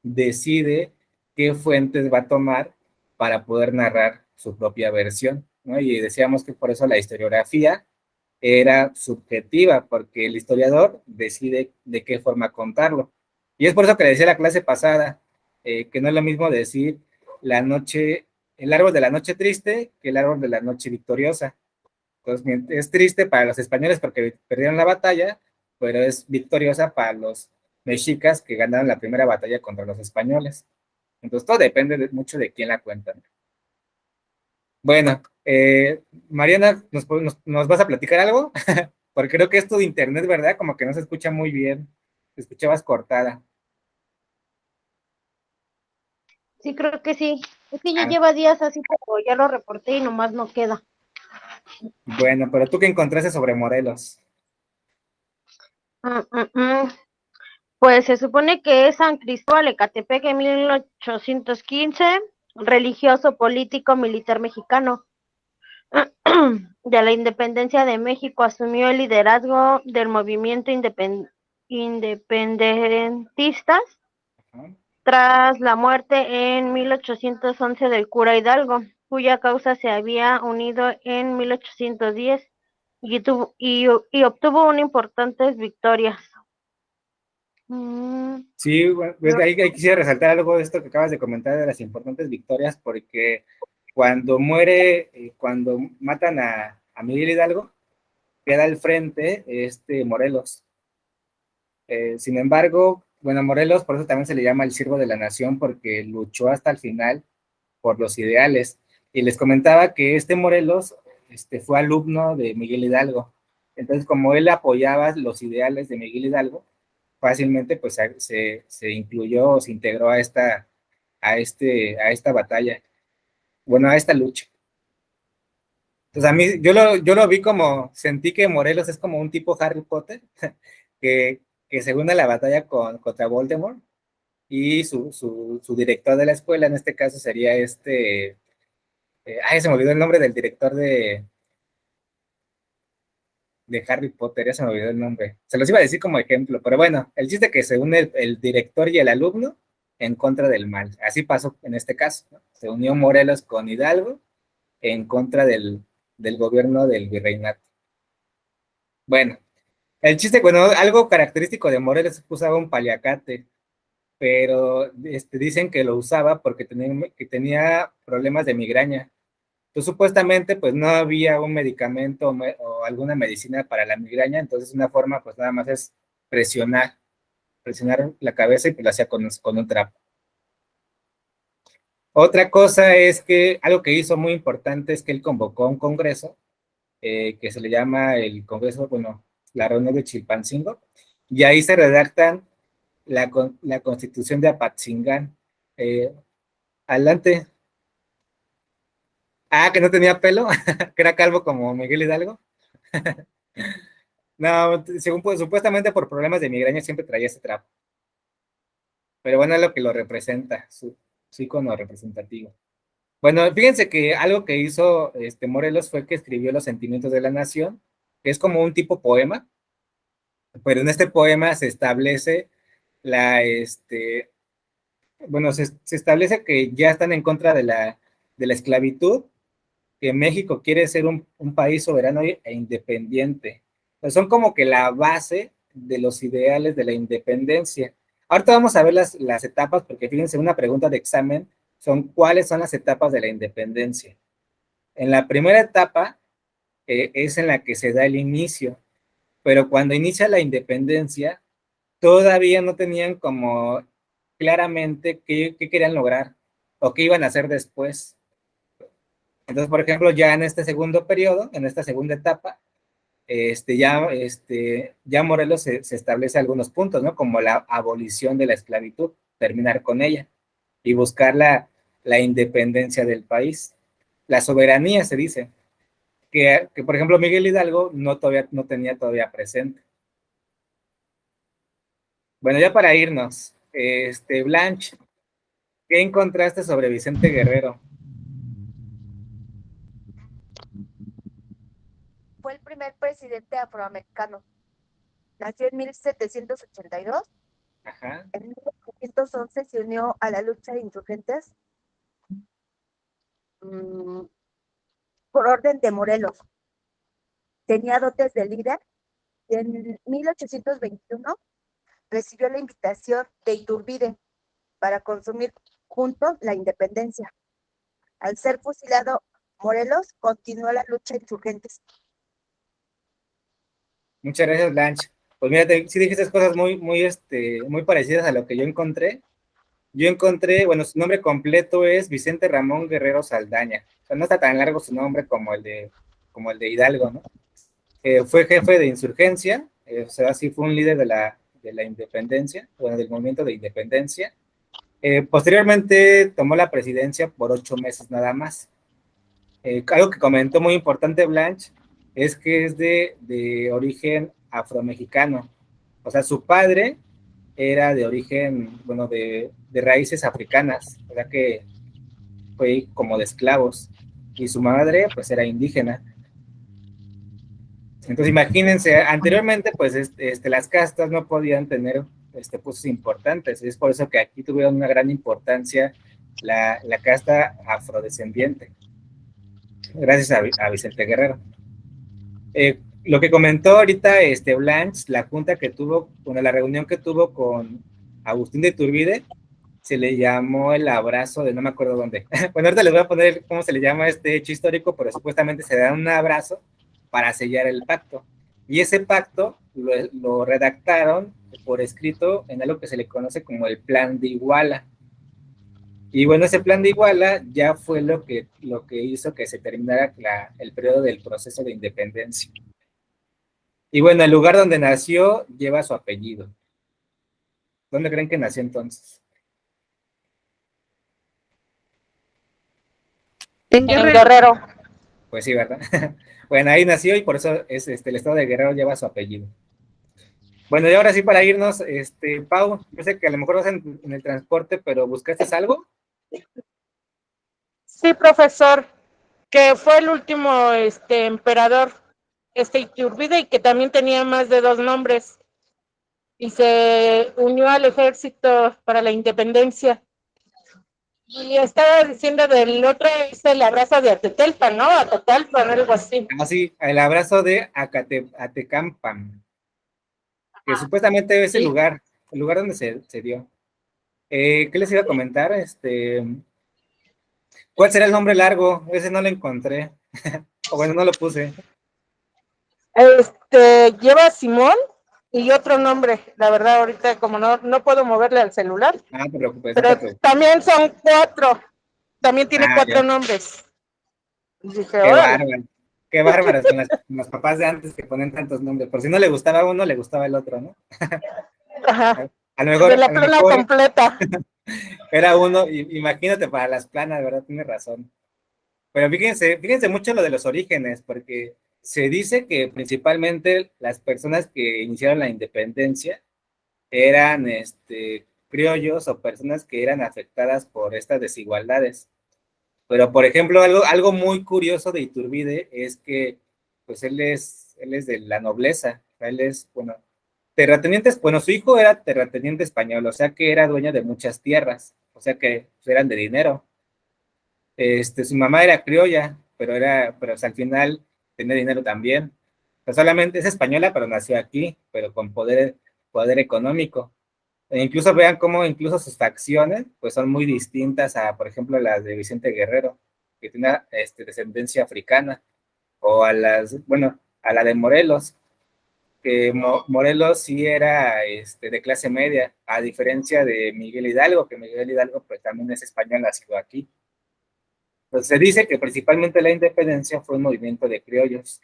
decide qué fuentes va a tomar para poder narrar su propia versión, ¿no? Y decíamos que por eso la historiografía era subjetiva, porque el historiador decide de qué forma contarlo. Y es por eso que le decía la clase pasada, que no es lo mismo decir la noche, el árbol de la noche triste que el árbol de la noche victoriosa. Entonces, es triste para los españoles porque perdieron la batalla, pero es victoriosa para los mexicas que ganaron la primera batalla contra los españoles. Entonces, todo depende mucho de quién la cuenta. Bueno, Mariana, ¿nos vas a platicar algo? Porque creo que esto de internet, ¿verdad? Como que no se escucha muy bien. Te escuchabas cortada. Sí, creo que sí. Es que ya Ah, lleva días así, pero ya lo reporté y nomás no queda. bueno, pero tú qué encontraste sobre Morelos. Mm, mm, mm. Pues se supone que es San Cristóbal Ecatepec en 1815, religioso, político, militar mexicano. De la independencia de México asumió el liderazgo del movimiento independentistas Ajá. tras la muerte en 1811 del cura Hidalgo, cuya causa se había unido en 1810 y obtuvo unas importantes victorias. Sí, bueno, pues ahí quisiera resaltar algo de esto que acabas de comentar de las importantes victorias, porque cuando muere, cuando matan a Miguel Hidalgo, queda al frente Morelos. Sin embargo, bueno, Morelos, por eso también se le llama el siervo de la nación, porque luchó hasta el final por los ideales. Y les comentaba que Morelos fue alumno de Miguel Hidalgo. Entonces, como él apoyaba los ideales de Miguel Hidalgo, fácilmente pues se incluyó o se integró a esta batalla, bueno, a esta lucha. Entonces a mí, yo lo vi como, sentí que Morelos es como un tipo Harry Potter, que, que se une a la batalla contra Voldemort, y su director de la escuela, en este caso sería ay, se me olvidó el nombre del director de Harry Potter, ya se me olvidó el nombre. Se los iba a decir como ejemplo, pero bueno, el chiste que se une el director y el alumno en contra del mal. Así pasó en este caso, ¿no? Se unió Morelos con Hidalgo en contra del gobierno del virreinato. Bueno, el chiste, bueno, algo característico de Morelos es que usaba un paliacate, pero dicen que lo usaba porque que tenía problemas de migraña. Entonces, supuestamente, pues no había un medicamento o alguna medicina para la migraña, entonces una forma, pues nada más es presionar la cabeza y pues lo hacía con un trapo. Otra cosa es que algo que hizo muy importante es que él convocó un congreso que se le llama el Congreso, bueno, la reunión de Chilpancingo, y ahí se redactan la Constitución de Apatzingán. Adelante. Ah, que no tenía pelo, que era calvo como Miguel Hidalgo. No, según pues, supuestamente por problemas de migraña siempre traía ese trapo. Pero bueno, es lo que lo representa, su icono representativo. Bueno, fíjense que algo que hizo Morelos fue que escribió Los Sentimientos de la Nación, que es como un tipo poema, pero en este poema se establece bueno, se establece que ya están en contra de la esclavitud, que México quiere ser un país soberano e independiente. Pues son como que la base de los ideales de la independencia. Ahorita vamos a ver las etapas, porque fíjense, una pregunta de examen son cuáles son las etapas de la independencia. En la primera etapa es en la que se da el inicio, pero cuando inicia la independencia, todavía no tenían como claramente qué querían lograr o qué iban a hacer después. Entonces, por ejemplo, ya en este segundo periodo, en esta segunda etapa, ya Morelos se establece algunos puntos, ¿no? Como la abolición de la esclavitud, terminar con ella y buscar la independencia del país. La soberanía se dice, que por ejemplo Miguel Hidalgo todavía no tenía todavía presente. Bueno, ya para irnos, Blanche, ¿qué encontraste sobre Vicente Guerrero? Fue el primer presidente afroamericano. Nació en 1782. Ajá. En 1911 se unió a la lucha de insurgentes por orden de Morelos. Tenía dotes de líder y en 1821 recibió la invitación de Iturbide para consumir juntos la independencia. Al ser fusilado Morelos, continuó la lucha insurgentes. Muchas gracias, Blanche. Pues mira, sí dijiste cosas muy parecidas a lo que yo encontré. Yo encontré, bueno, su nombre completo es Vicente Ramón Guerrero Saldaña. O sea, no está tan largo su nombre como el de Hidalgo, ¿no? Fue jefe de insurgencia, o sea, sí fue un líder de la independencia, bueno, del movimiento de independencia. Posteriormente tomó la presidencia por 8 meses nada más. Algo que comentó muy importante Blanche es que es de origen afromexicano. O sea, su padre era de origen, bueno, de raíces africanas, o sea que fue como de esclavos, y su madre pues era indígena. Entonces imagínense, anteriormente pues las castas no podían tener puestos importantes, es por eso que aquí tuvieron una gran importancia la casta afrodescendiente, gracias a Vicente Guerrero. Lo que comentó ahorita Blanche, la junta que tuvo, bueno, la reunión que tuvo con Agustín de Iturbide, se le llamó el abrazo de no me acuerdo dónde. Bueno, ahorita les voy a poner cómo se le llama este hecho histórico, pero supuestamente se dan un abrazo para sellar el pacto. Y ese pacto lo redactaron por escrito en algo que se le conoce como el Plan de Iguala. Y bueno, ese Plan de Iguala ya fue lo que hizo que se terminara el periodo del proceso de independencia. Y bueno, el lugar donde nació lleva su apellido. ¿Dónde creen que nació entonces? En En Guerrero. Guerrero. Pues sí, ¿verdad? Bueno, ahí nació y por eso es el estado de Guerrero lleva su apellido. Bueno, y ahora sí para irnos, Pau, yo sé que a lo mejor vas en el transporte, pero ¿buscaste algo? Sí, profesor, que fue el último emperador, Iturbide, y que también tenía más de 2 nombres, y se unió al ejército para la independencia. Y estaba diciendo del otro, es la raza de Atetelpan, ¿no? Atetelpan, algo así. Sí, el abrazo de Atecampan, que supuestamente es Sí. el lugar donde se dio. ¿Qué les iba a comentar? ¿Cuál será el nombre largo? Ese no lo encontré. O bueno, no lo puse. Lleva Simón y otro nombre, la verdad, ahorita como no puedo moverle al celular, Ah, no te preocupes, no pero te preocupes. también son 4, también tiene 4 Ya. nombres. Y dije, Qué órale. bárbaro. Qué bárbaras con los papás de antes que ponen tantos nombres. Por si no le gustaba a uno, le gustaba el otro, ¿no? Ajá, A lo de la a lo plana mejor completa. era uno, imagínate para las planas, ¿verdad? Tiene razón. Pero fíjense mucho lo de los orígenes, porque se dice que principalmente las personas que iniciaron la independencia eran criollos o personas que eran afectadas por estas desigualdades. Pero, por ejemplo, algo muy curioso de Iturbide es que, pues, él es de la nobleza, él es, bueno, terratenientes, bueno, su hijo era terrateniente español, o sea que era dueño de muchas tierras, o sea que pues, eran de dinero. Su mamá era criolla, pero o sea, al final tenía dinero también. O sea, solamente es española, pero nació aquí, pero con poder económico. E incluso vean cómo incluso sus facciones pues son muy distintas a, por ejemplo, las de Vicente Guerrero, que tiene descendencia africana, o bueno, a la de Morelos, que Morelos sí era de clase media, a diferencia de Miguel Hidalgo, que Miguel Hidalgo pues también es español, nacido aquí. Pues se dice que principalmente la independencia fue un movimiento de criollos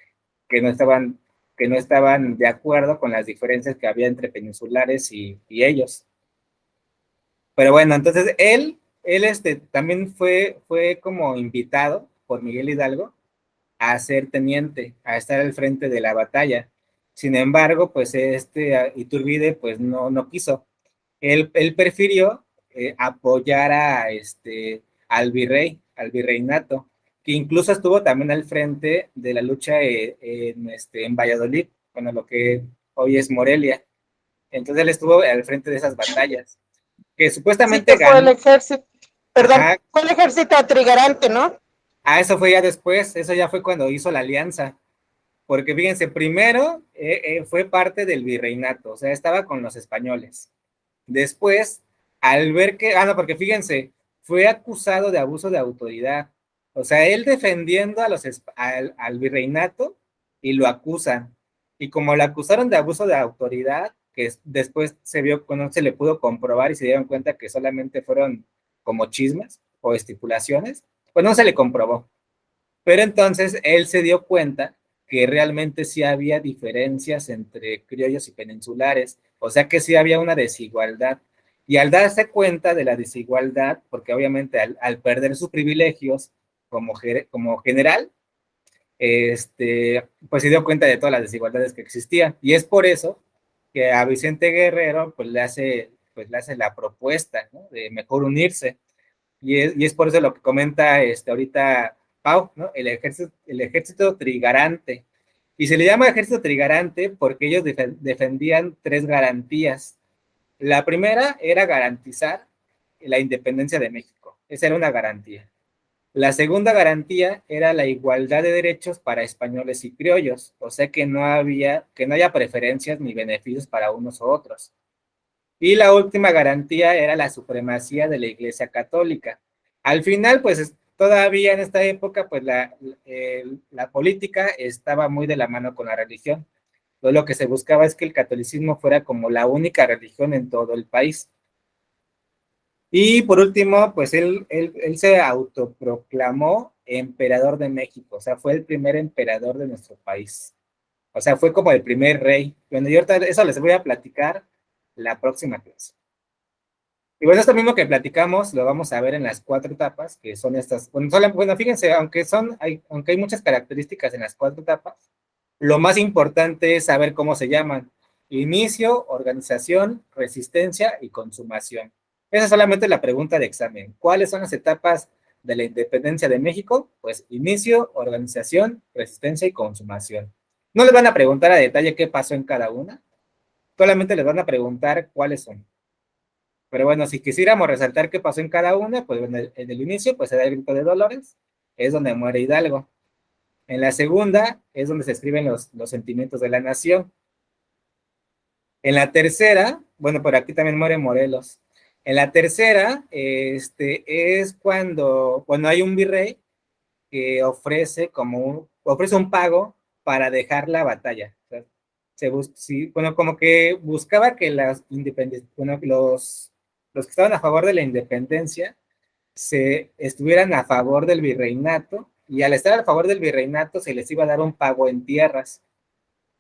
que no estaban, que no estaban de acuerdo con las diferencias que había entre peninsulares y ellos. Pero bueno, entonces él también fue como invitado por Miguel Hidalgo a ser teniente, a estar al frente de la batalla. Sin embargo, pues Iturbide pues no quiso. Él prefirió apoyar al virrey, al virreinato, que incluso estuvo también al frente de la lucha en Valladolid, bueno, lo que hoy es Morelia. Entonces él estuvo al frente de esas batallas, que Sí, supuestamente que fue el ganó. ejército, perdón, Ajá. fue el ejército trigarante, ¿no? Eso fue ya después, eso ya fue cuando hizo la alianza, porque fíjense, primero fue parte del virreinato, o sea, estaba con los españoles. Después, al ver que, no, porque fíjense, fue acusado de abuso de autoridad. O sea, él defendiendo al virreinato y lo acusan. Y como lo acusaron de abuso de autoridad, que después se vio, no se le pudo comprobar y se dieron cuenta que solamente fueron como chismes o estipulaciones, pues no se le comprobó. Pero entonces él se dio cuenta que realmente sí había diferencias entre criollos y peninsulares, o sea que sí había una desigualdad. Y al darse cuenta de la desigualdad, porque obviamente al perder sus privilegios como general, pues se dio cuenta de todas las desigualdades que existían. Y es por eso que a Vicente Guerrero pues le hace la propuesta, ¿no?, de mejor unirse. Y es por eso lo que comenta ahorita Pau, ¿no? El ejército trigarante. Y se le llama ejército trigarante porque ellos defendían tres garantías. La primera era garantizar la independencia de México. Esa era una garantía. La segunda garantía era la igualdad de derechos para españoles y criollos, o sea que no haya preferencias ni beneficios para unos u otros. Y la última garantía era la supremacía de la Iglesia Católica. Al final, pues todavía en esta época, pues la política estaba muy de la mano con la religión. Entonces, lo que se buscaba es que el catolicismo fuera como la única religión en todo el país. Y por último, pues él se autoproclamó emperador de México, o sea, fue el primer emperador de nuestro país. O sea, fue como el primer rey. Bueno, yo ahorita eso les voy a platicar la próxima clase. Y bueno, esto mismo que platicamos lo vamos a ver en las 4 etapas, que son estas. Bueno, fíjense, aunque hay muchas características en las 4 etapas, lo más importante es saber cómo se llaman: inicio, organización, resistencia y consumación. Esa es solamente la pregunta de examen. ¿Cuáles son las etapas de la independencia de México? Pues inicio, organización, resistencia y consumación. No les van a preguntar a detalle qué pasó en cada una, solamente les van a preguntar cuáles son. Pero bueno, si quisiéramos resaltar qué pasó en cada una, pues en el inicio, pues se da el grito de Dolores, es donde muere Hidalgo. En la segunda es donde se escriben los sentimientos de la nación. En la tercera, bueno, por aquí también muere Morelos. En la tercera, es cuando hay un virrey que ofrece un pago para dejar la batalla. O sea, bueno, como que buscaba que los que estaban a favor de la independencia estuvieran a favor del virreinato, y al estar a favor del virreinato se les iba a dar un pago en tierras.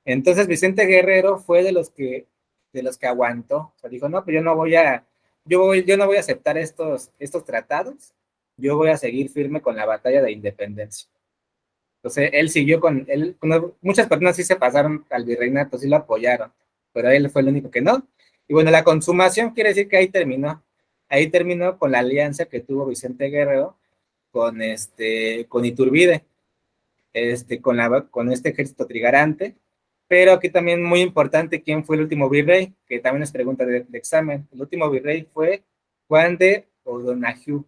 Entonces Vicente Guerrero fue de los que aguantó. O sea, dijo, no, pues yo no voy a aceptar estos tratados, yo voy a seguir firme con la batalla de independencia. Entonces él siguió muchas personas sí se pasaron al virreinato, sí lo apoyaron, pero él fue el único que no. Y bueno, la consumación quiere decir que ahí terminó con la alianza que tuvo Vicente Guerrero con Iturbide, con este ejército trigarante. Pero aquí también muy importante, ¿quién fue el último virrey? Que también es pregunta de examen. El último virrey fue Juan de O'Donoghue.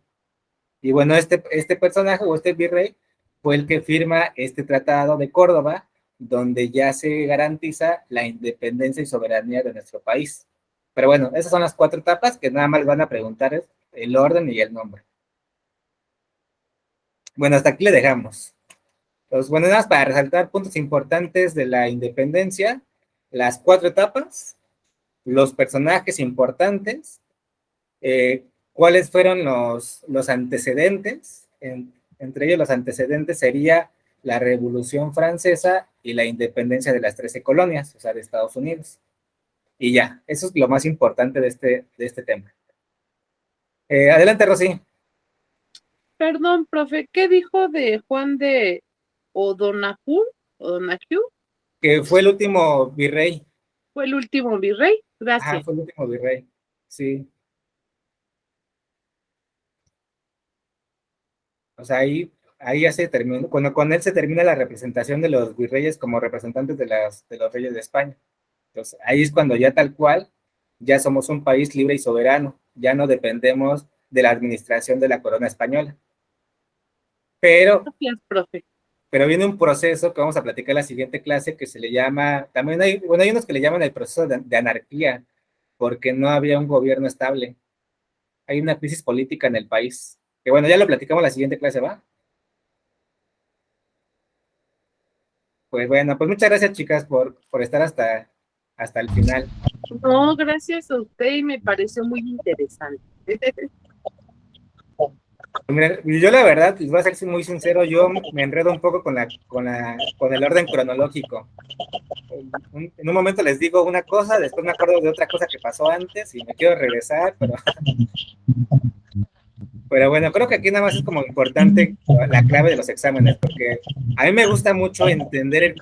Y bueno, este personaje o este virrey fue el que firma este tratado de Córdoba, donde ya se garantiza la independencia y soberanía de nuestro país. Pero bueno, esas son las 4 etapas que nada más van a preguntar el orden y el nombre. Bueno, hasta aquí le dejamos. Pues bueno, nada más para resaltar puntos importantes de la independencia: las 4 etapas, los personajes importantes, cuáles fueron los antecedentes. Entre ellos los antecedentes sería la Revolución Francesa y la independencia de las 13 colonias, o sea, de Estados Unidos. Y ya, eso es lo más importante de este tema. Adelante, Rosy. Perdón, profe, ¿qué dijo de Juan de O'Donoghue? ¿O'Donoghue? Que fue el último virrey. Fue el último virrey. Ajá, Gracias. fue el último virrey. Sí. O sea, ahí ya se terminó, cuando con él se termina la representación de los virreyes como representantes de los reyes de España. Entonces, ahí es cuando ya tal cual, ya somos un país libre y soberano, ya no dependemos de la administración de la corona española. Pero Gracias, profe. viene un proceso que vamos a platicar en la siguiente clase que se le llama, también hay unos que le llaman el proceso de anarquía, porque no había un gobierno estable. Hay una crisis política en el país. Que bueno, ya lo platicamos en la siguiente clase, ¿va? Pues bueno, pues muchas gracias, chicas, por estar hasta el final. No, gracias a usted y me pareció muy interesante. Mira, yo la verdad, les voy a ser muy sincero, yo me enredo un poco con el orden cronológico. En un momento les digo una cosa, después me acuerdo de otra cosa que pasó antes y me quiero regresar, pero bueno, creo que aquí nada más es como importante la clave de los exámenes, porque a mí me gusta mucho entender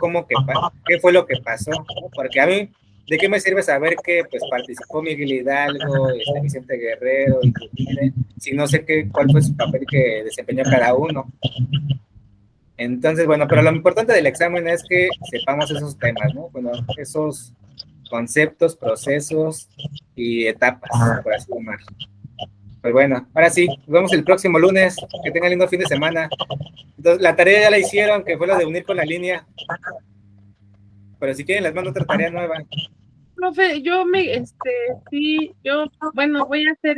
qué fue lo que pasó, ¿no? Porque a mí, ¿de qué me sirve saber que pues participó Miguel Hidalgo, Vicente Guerrero, Iturbide, si no sé cuál fue su papel que desempeñó cada uno? Entonces, bueno, pero lo importante del examen es que sepamos esos temas, ¿no? Bueno, esos conceptos, procesos y etapas, por así llamar. Pues bueno, ahora sí, nos vemos el próximo lunes. Que tengan lindo fin de semana. Entonces, la tarea ya la hicieron, que fue la de unir con la línea. Pero si quieren, les mando otra tarea nueva. Profe, bueno, voy a hacer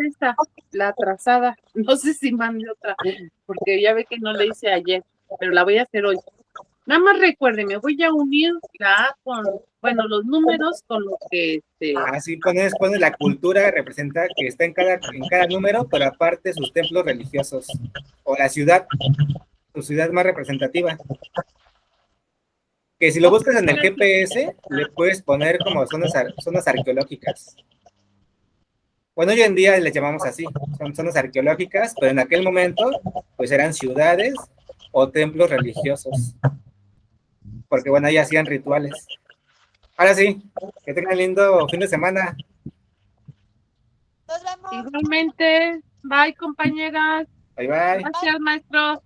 la trazada. No sé si mande otra, porque ya ve que no la hice ayer, pero la voy a hacer hoy. Nada más recuérdeme, voy a unir la A con, bueno, los números con lo que Así pones la cultura, representa que está en cada número, pero aparte sus templos religiosos. O la ciudad, su ciudad más representativa. Que si lo buscas en el GPS, le puedes poner como zonas arqueológicas. Bueno, hoy en día les llamamos así, son zonas arqueológicas, pero en aquel momento, pues eran ciudades o templos religiosos. Porque bueno, ahí hacían rituales. Ahora sí, que tengan lindo fin de semana. Nos vemos. igualmente, bye compañeras, Bye bye. gracias maestro.